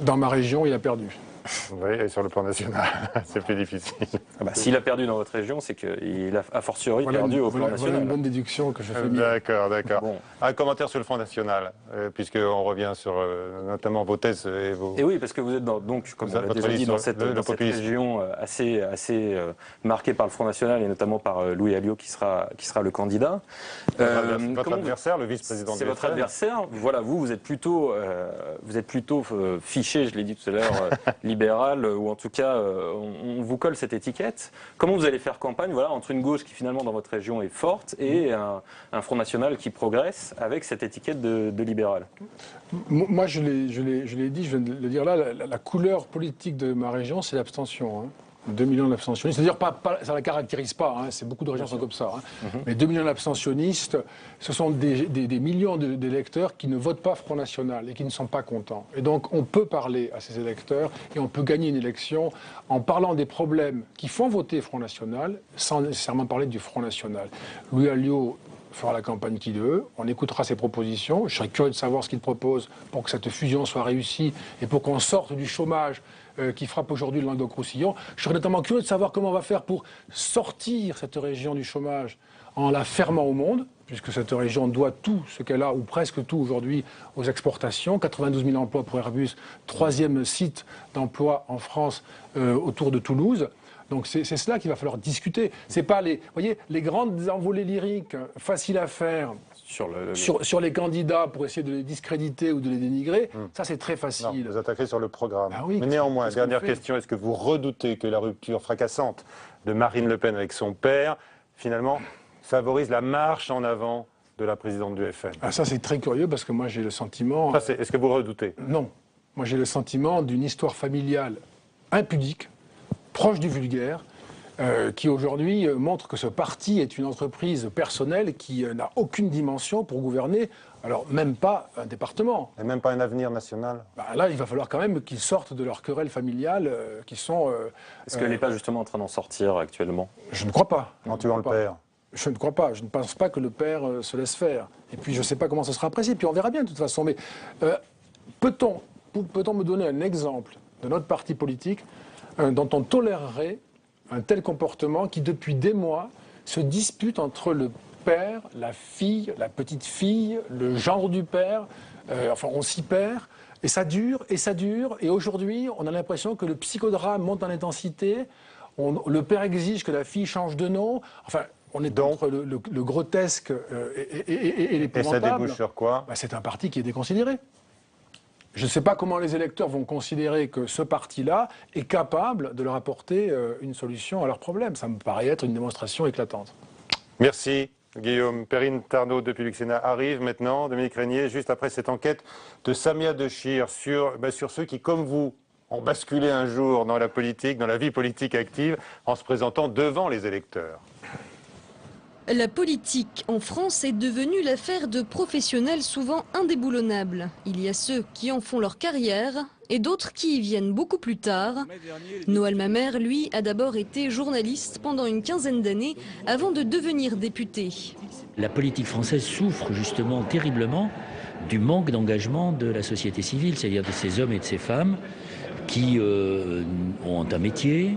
[SPEAKER 2] Dans ma région, il a perdu.
[SPEAKER 1] Oui, et sur le plan national, c'est plus difficile.
[SPEAKER 7] S'il a perdu dans votre région, c'est qu'il a a fortiori perdu au plan national.
[SPEAKER 2] Voilà une bonne déduction que je fais.
[SPEAKER 1] D'accord.
[SPEAKER 7] Bon.
[SPEAKER 1] Un commentaire sur le Front National, puisqu'on revient sur notamment vos thèses et vos...
[SPEAKER 7] Et oui, parce que vous êtes donc, comme on l'a déjà dit, dans cette région assez marquée par le Front National et notamment par Louis Alliot qui sera le candidat.
[SPEAKER 1] Votre adversaire, le vice-président du
[SPEAKER 7] C'est votre adversaire. Voilà, vous êtes plutôt fiché, je l'ai dit tout à l'heure, libéral, ou en tout cas, on vous colle cette étiquette. Comment vous allez faire campagne entre une gauche qui finalement dans votre région est forte et un Front National qui progresse avec cette étiquette de libéral?
[SPEAKER 2] Moi, je l'ai dit, je viens de le dire là, la couleur politique de ma région, c'est l'abstention. Hein. 2 millions d'abstentionnistes, c'est-à-dire ça ne la caractérise pas, hein, c'est beaucoup de régions sont comme ça, hein. Mais 2 millions d'abstentionnistes, ce sont des millions d'électeurs qui ne votent pas Front National et qui ne sont pas contents. Et donc on peut parler à ces électeurs et on peut gagner une élection en parlant des problèmes qui font voter Front National sans nécessairement parler du Front National. Louis Alliot fera la campagne qu'il veut, on écoutera ses propositions, je serais curieux de savoir ce qu'il propose pour que cette fusion soit réussie et pour qu'on sorte du chômage qui frappe aujourd'hui le Languedoc-Roussillon. Je serais notamment curieux de savoir comment on va faire pour sortir cette région du chômage en la fermant au monde, puisque cette région doit tout ce qu'elle a, ou presque tout aujourd'hui, aux exportations. 92 000 emplois pour Airbus, 3e site d'emploi en France autour de Toulouse. Donc c'est cela qu'il va falloir discuter. C'est pas les grandes envolées lyriques faciles à faire sur les candidats pour essayer de les discréditer ou de les dénigrer. Ça, c'est très facile.
[SPEAKER 1] Non, vous attaquez sur le programme.
[SPEAKER 2] Oui,
[SPEAKER 1] mais néanmoins, dernière question, est-ce que vous redoutez que la rupture fracassante de Marine Le Pen avec son père, finalement, favorise la marche en avant de la présidente du FN?
[SPEAKER 2] Ça, c'est très curieux parce que moi, j'ai le sentiment...
[SPEAKER 1] Est-ce que vous redoutez?
[SPEAKER 2] Non. Moi, j'ai le sentiment d'une histoire familiale impudique, proche du vulgaire, qui aujourd'hui montre que ce parti est une entreprise personnelle qui n'a aucune dimension pour gouverner, alors même pas un département.
[SPEAKER 1] Et même pas un avenir national?
[SPEAKER 2] Là, il va falloir quand même qu'ils sortent de leurs querelles familiales qui sont...
[SPEAKER 7] Est-ce qu'elle n'est pas justement en train d'en sortir actuellement?
[SPEAKER 2] Je ne crois pas.
[SPEAKER 1] En tuant le père?
[SPEAKER 2] Je ne crois pas. Je ne pense pas que le père se laisse faire. Et puis, je ne sais pas comment ça sera apprécié. Puis, on verra bien, de toute façon. Mais peut-on me donner un exemple de notre parti politique dont on tolérerait un tel comportement qui, depuis des mois, se dispute entre le père, la fille, la petite fille, le gendre du père, on s'y perd, et ça dure, et ça dure, et aujourd'hui, on a l'impression que le psychodrame monte en intensité, le père exige que la fille change de nom, on est entre le grotesque et l'épouvantable.
[SPEAKER 1] Et ça débouche sur quoi?
[SPEAKER 2] C'est un parti qui est déconsidéré. Je ne sais pas comment les électeurs vont considérer que ce parti-là est capable de leur apporter une solution à leurs problèmes. Ça me paraît être une démonstration éclatante.
[SPEAKER 1] Merci Guillaume. Perrine Tarnaud depuis Luxena arrive maintenant. Dominique Régnier, juste après cette enquête de Samia Dechir sur ceux qui, comme vous, ont basculé un jour dans la politique, dans la vie politique active, en se présentant devant les électeurs.
[SPEAKER 8] La politique en France est devenue l'affaire de professionnels souvent indéboulonnables. Il y a ceux qui en font leur carrière et d'autres qui y viennent beaucoup plus tard. Noël Mamère, lui, a d'abord été journaliste pendant une quinzaine d'années avant de devenir député.
[SPEAKER 9] La politique française souffre justement terriblement du manque d'engagement de la société civile, c'est-à-dire de ces hommes et de ces femmes qui ont un métier,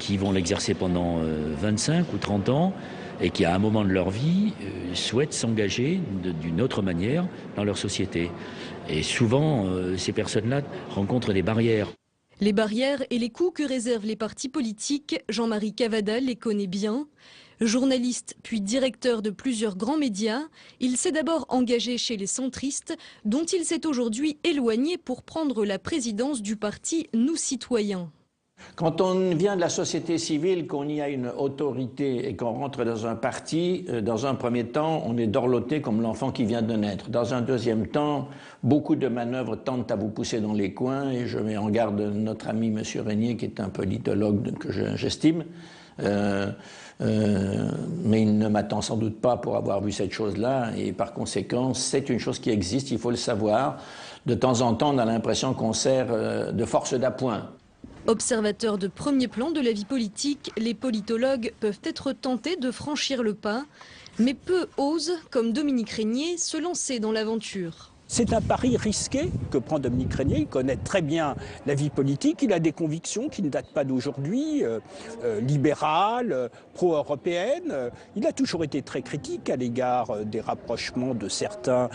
[SPEAKER 9] qui vont l'exercer pendant 25 ou 30 ans, et qui, à un moment de leur vie, souhaitent s'engager d'une autre manière dans leur société. Et souvent, ces personnes-là rencontrent des barrières.
[SPEAKER 8] Les barrières et les coûts que réservent les partis politiques, Jean-Marie Cavada les connaît bien. Journaliste puis directeur de plusieurs grands médias, il s'est d'abord engagé chez les centristes, dont il s'est aujourd'hui éloigné pour prendre la présidence du parti Nous Citoyens.
[SPEAKER 10] Quand on vient de la société civile, qu'on y a une autorité et qu'on rentre dans un parti, dans un premier temps, on est dorloté comme l'enfant qui vient de naître. Dans un deuxième temps, beaucoup de manœuvres tentent à vous pousser dans les coins et je mets en garde notre ami M. Régnier, qui est un politologue que j'estime. Mais il ne m'attend sans doute pas pour avoir vu cette chose-là et par conséquent, c'est une chose qui existe, il faut le savoir. De temps en temps, on a l'impression qu'on sert de force d'appoint.
[SPEAKER 8] Observateurs de premier plan de la vie politique, les politologues peuvent être tentés de franchir le pas, mais peu osent, comme Dominique Régnier, se lancer dans l'aventure.
[SPEAKER 11] C'est un pari risqué que prend Dominique Régnier. Il connaît très bien la vie politique. Il a des convictions qui ne datent pas d'aujourd'hui, libérales, pro-européennes. Il a toujours été très critique à l'égard des rapprochements de certains,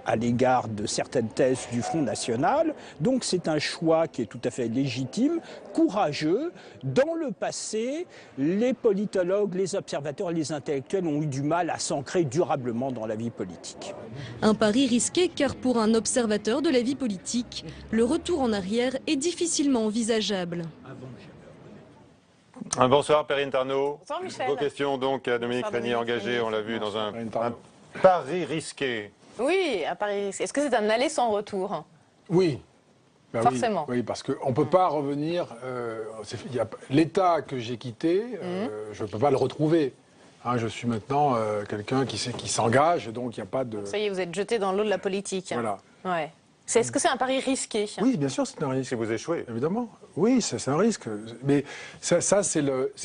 [SPEAKER 11] à l'égard de certaines thèses du Front National. Donc c'est un choix qui est tout à fait légitime, courageux. Dans le passé, les politologues, les observateurs, les intellectuels ont eu du mal à s'ancrer durablement dans la vie politique.
[SPEAKER 8] Un pari risqué car pour un observateur de la vie politique, le retour en arrière est difficilement envisageable.
[SPEAKER 1] Bonsoir Perrine Tarnaud.
[SPEAKER 12] Bonsoir Michel.
[SPEAKER 1] Vos questions donc à Dominique Régnier engagé, on l'a vu, dans un pari risqué.
[SPEAKER 12] Oui, un pari risqué. Est-ce que c'est un aller sans retour?
[SPEAKER 2] Oui. Ben
[SPEAKER 12] forcément.
[SPEAKER 2] Oui, parce qu'on ne peut pas revenir. L'État que j'ai quitté, je ne peux pas le retrouver. Hein, je suis maintenant quelqu'un qui s'engage, donc il n'y a pas de...
[SPEAKER 12] Ça y est, vous êtes jeté dans l'eau de la politique.
[SPEAKER 2] Voilà.
[SPEAKER 12] Ouais. Est-ce que c'est un pari risqué?
[SPEAKER 2] Oui, bien sûr, c'est un risque.
[SPEAKER 1] Si vous échouez.
[SPEAKER 2] Évidemment. Oui, c'est un risque. Mais ça c'est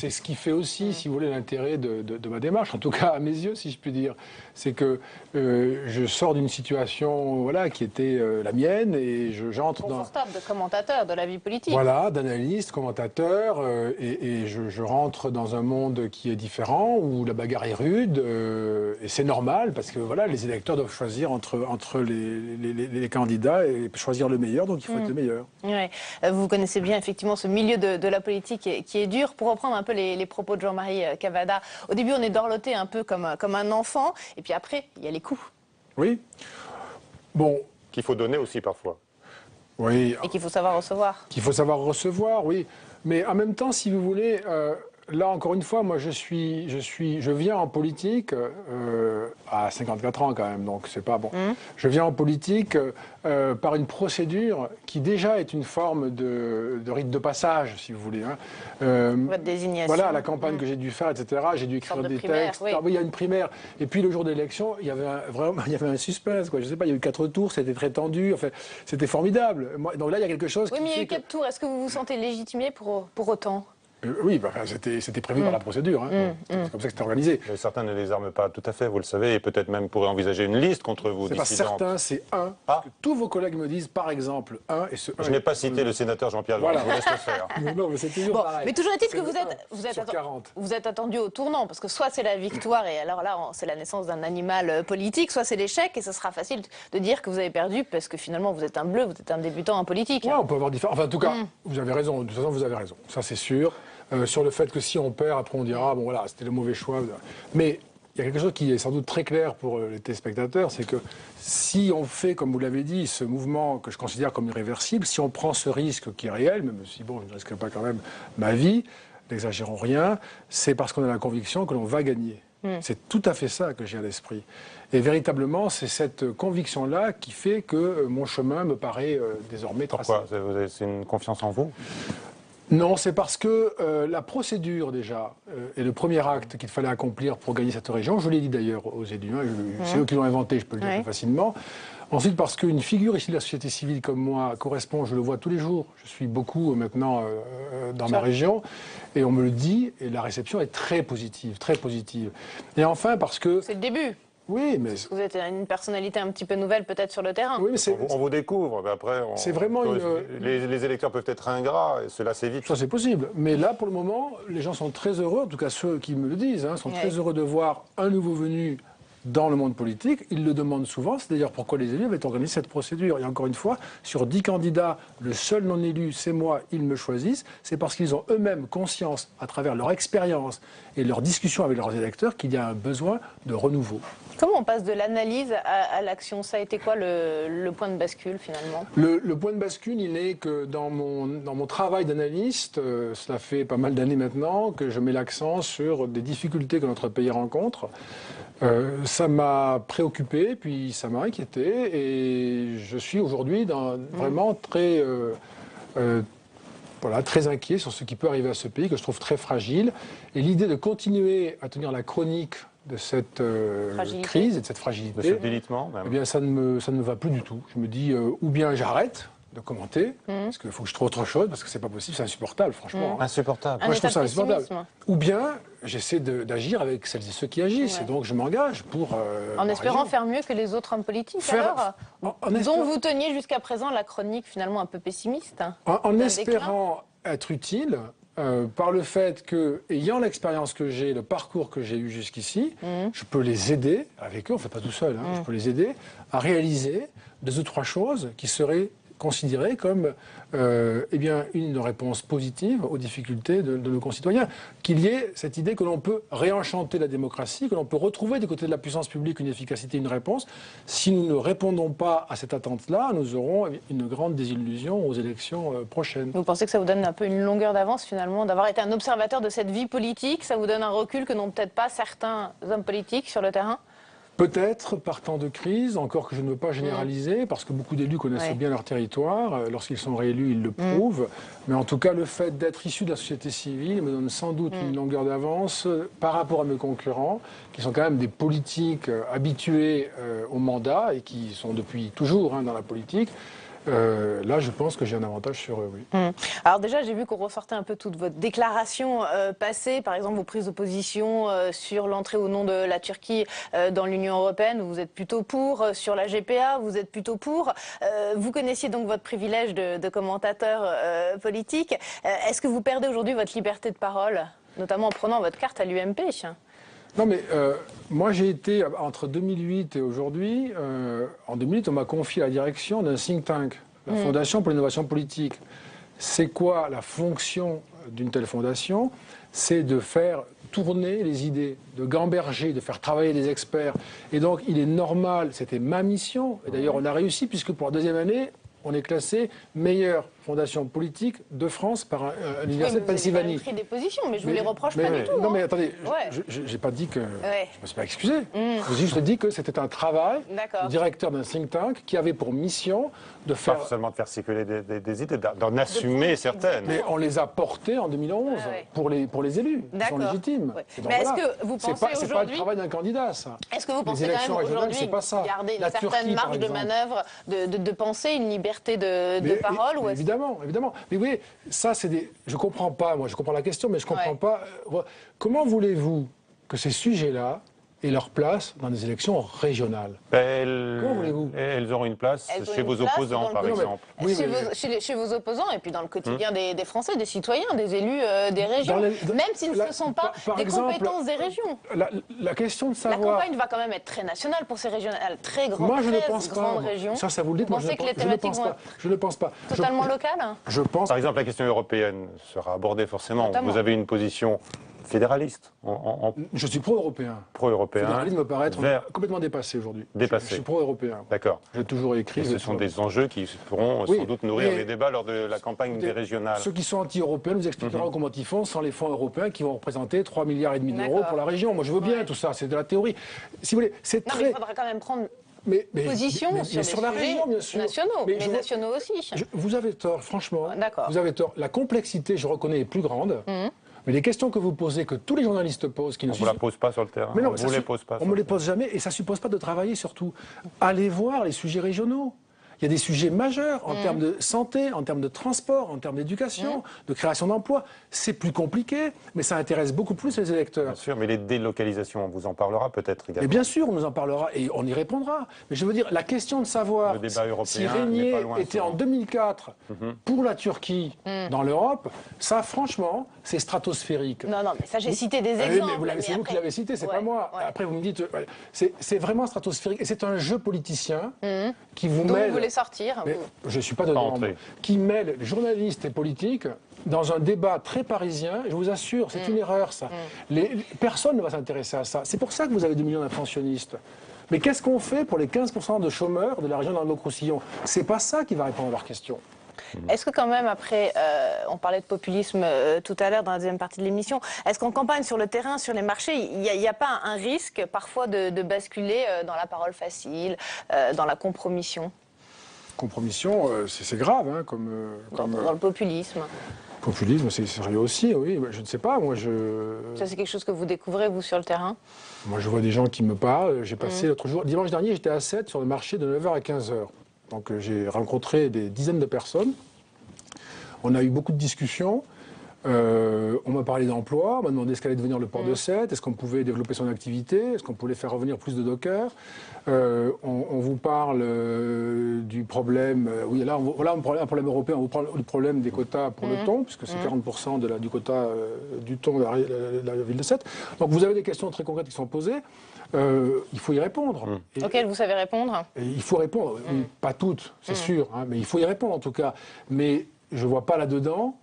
[SPEAKER 2] ce qui fait aussi, si vous voulez, l'intérêt de ma démarche, en tout cas à mes yeux, si je puis dire. C'est que je sors d'une situation qui était la mienne et j'entre dans...
[SPEAKER 12] Confortable de commentateur de la vie politique.
[SPEAKER 2] Voilà, d'analyste, commentateur, et je rentre dans un monde qui est différent, où la bagarre est rude, et c'est normal, parce que voilà, les électeurs doivent choisir entre les candidats et choisir le meilleur, donc il faut être le meilleur.
[SPEAKER 12] Ouais. Vous connaissez bien effectivement ce milieu de la politique qui est dur. Pour reprendre un peu les propos de Jean-Marie Cavada, au début on est dorloté un peu comme un enfant, et puis après il y a les coups.
[SPEAKER 2] Oui. Bon.
[SPEAKER 1] Qu'il faut donner aussi parfois.
[SPEAKER 2] Oui.
[SPEAKER 12] Et qu'il faut savoir recevoir.
[SPEAKER 2] Qu'il faut savoir recevoir, oui. Mais en même temps, si vous voulez, là encore une fois, moi je viens en politique à 54 ans quand même, donc c'est pas bon. Je viens en politique par une procédure qui déjà est une forme de rite de passage, si vous voulez. Hein.
[SPEAKER 12] Votre désignation.
[SPEAKER 2] Voilà, la campagne que j'ai dû faire, etc. J'ai dû écrire des textes.
[SPEAKER 12] Oui.
[SPEAKER 2] Il y a une primaire. Et puis le jour de l'élection, il y avait un suspense. Quoi. Je sais pas, il y a eu 4 tours, c'était très tendu. Enfin, c'était formidable. Donc là, il y a quelque chose.
[SPEAKER 12] Oui, mais il y a eu 4 tours. Est-ce que vous vous sentez légitimé pour autant?
[SPEAKER 2] Oui, c'était prévu par la procédure. Hein. C'est comme ça que c'était organisé.
[SPEAKER 1] Mais certains ne les arment pas tout à fait, vous le savez, et peut-être même pourraient envisager une liste contre vous.
[SPEAKER 2] C'est pas certain, c'est un. Que tous vos collègues me disent, par exemple, un. Et ce
[SPEAKER 1] je n'ai pas cité le sénateur Jean-Pierre Levin, je vous laisse le faire.
[SPEAKER 2] Non, mais c'est toujours pareil.
[SPEAKER 12] Mais toujours est-il que vous êtes attendu au tournant, parce que soit c'est la victoire, et alors là, c'est la naissance d'un animal politique, soit c'est l'échec, et ce sera facile de dire que vous avez perdu, parce que finalement, vous êtes un bleu, vous êtes un débutant en politique.
[SPEAKER 2] Oui, on peut avoir différents... Enfin, en tout cas, vous avez raison. De toute façon, vous avez raison. Ça, c'est sûr. Sur le fait que si on perd, après on dira, bon voilà, c'était le mauvais choix. Mais il y a quelque chose qui est sans doute très clair pour les téléspectateurs, c'est que si on fait, comme vous l'avez dit, ce mouvement que je considère comme irréversible, si on prend ce risque qui est réel, même si bon, je ne risque pas quand même ma vie, n'exagérons rien, c'est parce qu'on a la conviction que l'on va gagner. C'est tout à fait ça que j'ai à l'esprit. Et véritablement, c'est cette conviction-là qui fait que mon chemin me paraît désormais tracé.
[SPEAKER 1] Pourquoi? C'est une confiance en vous?
[SPEAKER 2] Non, c'est parce que la procédure déjà est le premier acte qu'il fallait accomplir pour gagner cette région. Je l'ai dit d'ailleurs aux élus, hein, c'est eux qui l'ont inventé, je peux le dire plus facilement. Ensuite, parce qu'une figure ici de la société civile comme moi correspond, je le vois tous les jours, je suis beaucoup maintenant dans ma région, et on me le dit, et la réception est très positive, très positive. Et enfin, parce que...
[SPEAKER 12] C'est le début.
[SPEAKER 2] Oui, mais...
[SPEAKER 12] Vous êtes une personnalité un petit peu nouvelle peut-être sur le terrain.
[SPEAKER 2] Oui, mais
[SPEAKER 1] on vous découvre, mais après,
[SPEAKER 2] c'est vraiment
[SPEAKER 1] les électeurs peuvent être ingrats, et cela c'est vite.
[SPEAKER 2] Ça c'est possible, mais là pour le moment, les gens sont très heureux, en tout cas ceux qui me le disent, hein, sont très heureux de voir un nouveau venu dans le monde politique. Ils le demandent souvent, c'est d'ailleurs pourquoi les élus avaient organisé cette procédure. Et encore une fois, sur 10 candidats, le seul non élu, c'est moi, ils me choisissent. C'est parce qu'ils ont eux-mêmes conscience, à travers leur expérience et leur discussion avec leurs électeurs, qu'il y a un besoin de renouveau.
[SPEAKER 12] Comment on passe de l'analyse à l'action? Ça a été quoi le point de bascule finalement?
[SPEAKER 2] Le point de bascule, il est que dans mon travail d'analyste, cela fait pas mal d'années maintenant, que je mets l'accent sur des difficultés que notre pays rencontre. Ça m'a préoccupé, puis ça m'a inquiété, et je suis aujourd'hui vraiment très inquiet sur ce qui peut arriver à ce pays, que je trouve très fragile. Et l'idée de continuer à tenir la chronique de cette crise et de cette fragilité,
[SPEAKER 1] de ce délitement,
[SPEAKER 2] eh bien, ça ne me va plus du tout. Je me dis, ou bien j'arrête de commenter, parce qu'il faut que je trouve autre chose, parce que c'est pas possible, c'est insupportable, franchement.
[SPEAKER 1] Insupportable.
[SPEAKER 2] Moi, je trouve ça insupportable. Ou bien j'essaie d'agir avec celles et ceux qui agissent, et donc je m'engage pour...
[SPEAKER 12] en espérant faire mieux que les autres hommes politiques, dont vous teniez jusqu'à présent la chronique finalement un peu pessimiste.
[SPEAKER 2] En espérant être utile, par le fait que, ayant l'expérience que j'ai, le parcours que j'ai eu jusqu'ici, je peux les aider, avec eux, on ne fait pas tout seul, je peux les aider à réaliser 2 ou 3 choses qui seraient considérées comme une réponse positive aux difficultés de nos concitoyens. Qu'il y ait cette idée que l'on peut réenchanter la démocratie, que l'on peut retrouver du côté de la puissance publique une efficacité, une réponse. Si nous ne répondons pas à cette attente-là, nous aurons une grande désillusion aux élections prochaines.
[SPEAKER 12] Vous pensez que ça vous donne un peu une longueur d'avance finalement, d'avoir été un observateur de cette vie politique? Ça vous donne un recul que n'ont peut-être pas certains hommes politiques sur le terrain?
[SPEAKER 2] Peut-être par temps de crise, encore que je ne veux pas généraliser, parce que beaucoup d'élus connaissent bien leur territoire. Lorsqu'ils sont réélus, ils le prouvent. Mais en tout cas, le fait d'être issu de la société civile me donne sans doute une longueur d'avance par rapport à mes concurrents, qui sont quand même des politiques habitués au mandat et qui sont depuis toujours dans la politique. Là, je pense que j'ai un avantage sur eux, oui.
[SPEAKER 12] Alors déjà, j'ai vu qu'on ressortait un peu toute votre déclaration passée, par exemple vos prises de position sur l'entrée ou non de la Turquie dans l'Union européenne, où vous êtes plutôt pour, sur la GPA, vous êtes plutôt pour. Vous connaissiez donc votre privilège de commentateur politique. Est-ce que vous perdez aujourd'hui votre liberté de parole, notamment en prenant votre carte à l'UMP ?
[SPEAKER 2] Non, mais moi, j'ai été, entre 2008 et aujourd'hui, en 2008, on m'a confié la direction d'un think tank, la Fondation pour l'innovation politique. C'est quoi la fonction d'une telle fondation? C'est de faire tourner les idées, de gamberger, de faire travailler les experts. Et donc, il est normal, c'était ma mission, et d'ailleurs, on a réussi, puisque pour la 2e année, on est classé meilleure fondation politique de France par l'Université de Pennsylvanie.
[SPEAKER 12] Vous avez pris des positions, mais je ne vous les reproche pas du tout.
[SPEAKER 2] Non, mais attendez, je n'ai pas dit que... Je ne me suis pas excusé. J'ai juste dit que c'était un travail du directeur d'un think tank qui avait pour mission de faire...
[SPEAKER 1] Pas seulement de faire circuler des idées, d'en assumer certaines.
[SPEAKER 2] Mais on les a portées en 2011 pour les élus, qui sont légitimes.
[SPEAKER 12] Mais est-ce que vous pensez aujourd'hui...
[SPEAKER 2] C'est pas le travail d'un candidat, ça.
[SPEAKER 12] Est-ce que vous pensez quand même aujourd'hui garder une certaine marge de manœuvre, de penser, une liberté de parole ou
[SPEAKER 2] Évidemment. Mais oui, ça, c'est des... Je comprends pas, moi, je comprends la question, mais je comprends pas... Comment voulez-vous que ces sujets-là aient leur place dans des élections régionales?
[SPEAKER 1] Comment voulez-vous? Elles auront une place chez vos opposants, par exemple.
[SPEAKER 12] Chez vos opposants, et puis dans le quotidien des Français, des citoyens, des élus des régions, même s'ils ne sont pas des compétences des régions.
[SPEAKER 2] La question de savoir...
[SPEAKER 12] La campagne va quand même être très nationale pour ces régionales, très grandes,
[SPEAKER 2] moi, je ne pense
[SPEAKER 12] grandes
[SPEAKER 2] pas.
[SPEAKER 12] régions.
[SPEAKER 2] Ça vous le dites, moi, je ne pense pas.
[SPEAKER 12] Totalement locales?
[SPEAKER 2] Je pense...
[SPEAKER 1] Par exemple, la question européenne sera abordée forcément. Notamment. Vous avez une position fédéraliste.
[SPEAKER 2] Je suis pro-européen.
[SPEAKER 1] Pro-européen.
[SPEAKER 2] Le fédéralisme me paraît être complètement dépassé aujourd'hui.
[SPEAKER 1] Dépassé.
[SPEAKER 2] Je suis pro-européen.
[SPEAKER 1] D'accord.
[SPEAKER 2] J'ai toujours écrit.
[SPEAKER 1] Et ce sont des enjeux qui pourront sans doute nourrir les débats lors de la campagne des régionales.
[SPEAKER 2] Ceux qui sont anti-européens nous expliqueront comment ils font sans les fonds européens qui vont représenter 3,5 milliards d'euros pour la région. Moi, je veux bien tout ça. C'est de la théorie. Si vous voulez, c'est très...
[SPEAKER 12] mais il faudra quand même prendre position sur
[SPEAKER 2] la
[SPEAKER 12] les
[SPEAKER 2] région, bien sûr.
[SPEAKER 12] nationaux, mais nationaux aussi.
[SPEAKER 2] Vous avez tort, franchement.
[SPEAKER 12] D'accord.
[SPEAKER 2] Vous avez tort. La complexité, je reconnais, est plus grande. Mais les questions que vous posez, que tous les journalistes posent, qui ne
[SPEAKER 1] on ne vous la pose pas sur le terrain.
[SPEAKER 2] Mais non,
[SPEAKER 1] on ne vous les pose pas.
[SPEAKER 2] On ne me les pose jamais, et ça ne suppose pas de travailler surtout. Allez voir les sujets régionaux. Il y a des sujets majeurs en termes de santé, en termes de transport, en termes d'éducation, de création d'emplois. C'est plus compliqué, mais ça intéresse beaucoup plus les électeurs.
[SPEAKER 1] Bien sûr, mais les délocalisations, on vous en parlera peut-être également.
[SPEAKER 2] Mais bien sûr, on nous en parlera et on y répondra. Mais je veux dire, la question de savoir si Régnier était en 2004 pour la Turquie dans l'Europe, ça, franchement, c'est stratosphérique.
[SPEAKER 12] Non, mais ça, j'ai cité des exemples.
[SPEAKER 2] C'est vous qui l'avez cité, c'est pas moi. Après, vous me dites, c'est vraiment stratosphérique. Et c'est un jeu politicien qui vous mêle.
[SPEAKER 12] Vous voulez sortir
[SPEAKER 2] je ne suis pas dedans. Qui mêle journalistes et politiques dans un débat très parisien. Je vous assure, c'est une erreur, ça. Personne ne va s'intéresser à ça. C'est pour ça que vous avez 2 millions d'abstentionnistes. Mais qu'est-ce qu'on fait pour les 15% de chômeurs de la région d'Anneau-Roussillon? C'est pas ça qui va répondre à leurs questions.
[SPEAKER 12] Est-ce que quand même, après, on parlait de populisme tout à l'heure dans la deuxième partie de l'émission, est-ce qu'en campagne, sur le terrain, sur les marchés, il n'y a pas un risque parfois de basculer dans la parole facile, dans la compromission?
[SPEAKER 2] Compromission, c'est grave, hein,
[SPEAKER 12] dans le populisme.
[SPEAKER 2] Populisme, c'est sérieux aussi, oui. Je ne sais pas, moi
[SPEAKER 12] Ça, c'est quelque chose que vous découvrez, vous, sur le terrain?
[SPEAKER 2] Moi, je vois des gens qui me parlent. J'ai passé l'autre jour, dimanche dernier, j'étais à 7 sur le marché de 9h à 15h. Donc j'ai rencontré des dizaines de personnes. On a eu beaucoup de discussions. On m'a parlé d'emploi, on m'a demandé ce qu'allait devenir le port de Sète, est-ce qu'on pouvait développer son activité, est-ce qu'on pouvait faire revenir plus de dockers. On vous parle du problème, voilà un problème européen, on vous parle du problème des quotas pour le thon, puisque c'est 40% du quota du thon de la ville de Sète. Donc vous avez des questions très concrètes qui sont posées. Il faut y répondre.
[SPEAKER 12] Auxquelles vous savez répondre?
[SPEAKER 2] Il faut répondre, pas toutes, c'est sûr, hein, mais il faut y répondre en tout cas. Mais je ne vois pas là-dedans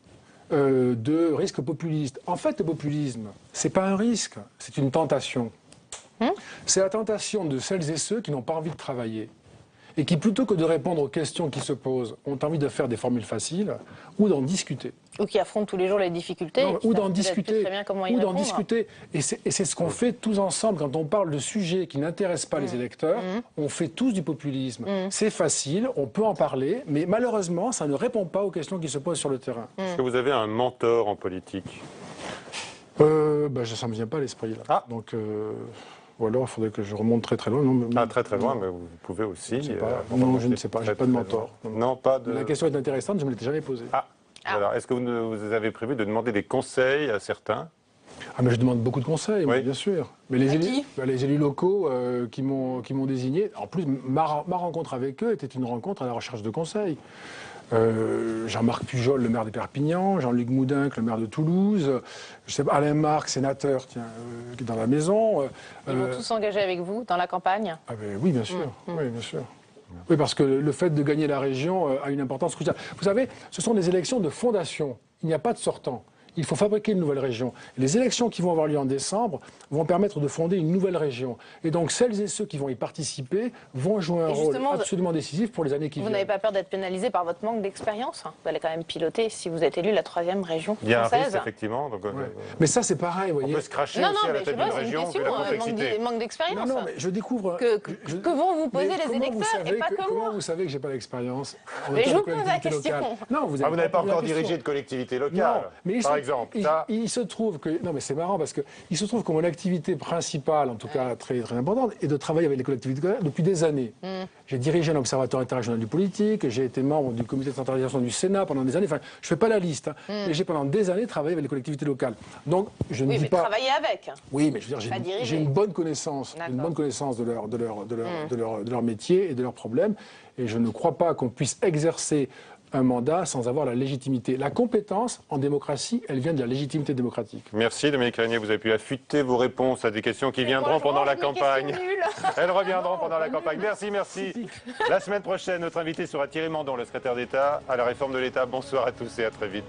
[SPEAKER 2] de risque populiste. En fait, le populisme, ce n'est pas un risque, c'est une tentation. C'est la tentation de celles et ceux qui n'ont pas envie de travailler et qui, plutôt que de répondre aux questions qui se posent, ont envie de faire des formules faciles ou d'en discuter.
[SPEAKER 12] Ou qui affrontent tous les jours les difficultés.
[SPEAKER 2] Non, ou d'en discuter.
[SPEAKER 12] Très bien comment y répondre.
[SPEAKER 2] Discuter. Et c'est ce qu'on fait tous ensemble quand on parle de sujets qui n'intéressent pas les électeurs. On fait tous du populisme. C'est facile, on peut en parler, mais malheureusement, ça ne répond pas aux questions qui se posent sur le terrain.
[SPEAKER 1] Est-ce que vous avez un mentor en politique?
[SPEAKER 2] Ça ne me vient pas à l'esprit. Donc, ou alors, il faudrait que je remonte très très loin.
[SPEAKER 1] Très loin, mais vous pouvez aussi.
[SPEAKER 2] Je ne sais pas, je n'ai pas de mentor.
[SPEAKER 1] Non, pas de...
[SPEAKER 2] La question est intéressante, je ne me l'étais jamais posée.
[SPEAKER 1] Alors, est-ce que vous avez prévu de demander des conseils à certains?
[SPEAKER 2] Mais je demande beaucoup de conseils, bien sûr. Mais les élus locaux qui m'ont désigné, en plus, ma rencontre avec eux était une rencontre à la recherche de conseils. Jean-Marc Pujol, le maire de Perpignan, Jean-Luc Moudinque, le maire de Toulouse, Alain Marc, sénateur, qui est dans la maison.
[SPEAKER 12] Ils vont tous s'engager avec vous dans la campagne?
[SPEAKER 2] Oui, bien sûr. Oui, bien sûr. Oui, parce que le fait de gagner la région a une importance cruciale. Vous savez, ce sont des élections de fondation. Il n'y a pas de sortant. Il faut fabriquer une nouvelle région. Les élections qui vont avoir lieu en décembre vont permettre de fonder une nouvelle région. Et donc, celles et ceux qui vont y participer vont jouer un rôle absolument décisif pour les années qui viennent.
[SPEAKER 12] Vous n'avez pas peur d'être pénalisé par votre manque d'expérience? Vous allez quand même piloter, si vous êtes élu, la 3e région française.
[SPEAKER 1] Il y a un risque, effectivement. Donc,
[SPEAKER 2] mais ça, c'est pareil, vous voyez.
[SPEAKER 1] On peut se cracher aussi à la tête d'une région, vu la complexité.
[SPEAKER 12] Manque d'expérience.
[SPEAKER 2] Non, mais je découvre...
[SPEAKER 12] Que vont vous poser les électeurs et pas que moi?
[SPEAKER 2] Comment vous savez que je n'ai pas l'expérience?
[SPEAKER 12] Mais je vous pose la question.
[SPEAKER 2] Non,
[SPEAKER 1] vous n'avez pas encore dirigé de collectivité locale, par exemple.
[SPEAKER 2] Il se trouve que... Non, mais c'est marrant parce qu'il se trouve que mon activité principale, en tout cas très, très importante, est de travailler avec les collectivités locales depuis des années. J'ai dirigé un observatoire interrégional du politique, j'ai été membre du comité de centralisation du Sénat pendant des années. Enfin, je ne fais pas la liste, mais j'ai pendant des années travaillé avec les collectivités locales. Donc, je ne dis pas...
[SPEAKER 12] travailler avec.
[SPEAKER 2] Oui, mais je veux dire, j'ai une bonne connaissance, de leur métier et de leurs problèmes. Et je ne crois pas qu'on puisse exercer un mandat sans avoir la légitimité. La compétence, en démocratie, elle vient de la légitimité démocratique.
[SPEAKER 1] Merci Dominique Régnier, vous avez pu affûter vos réponses à des questions qui viendront pendant la campagne. Elles reviendront pendant la campagne. Merci. La semaine prochaine, notre invité sera Thierry Mandon, le secrétaire d'État à la réforme de l'État. Bonsoir à tous et à très vite.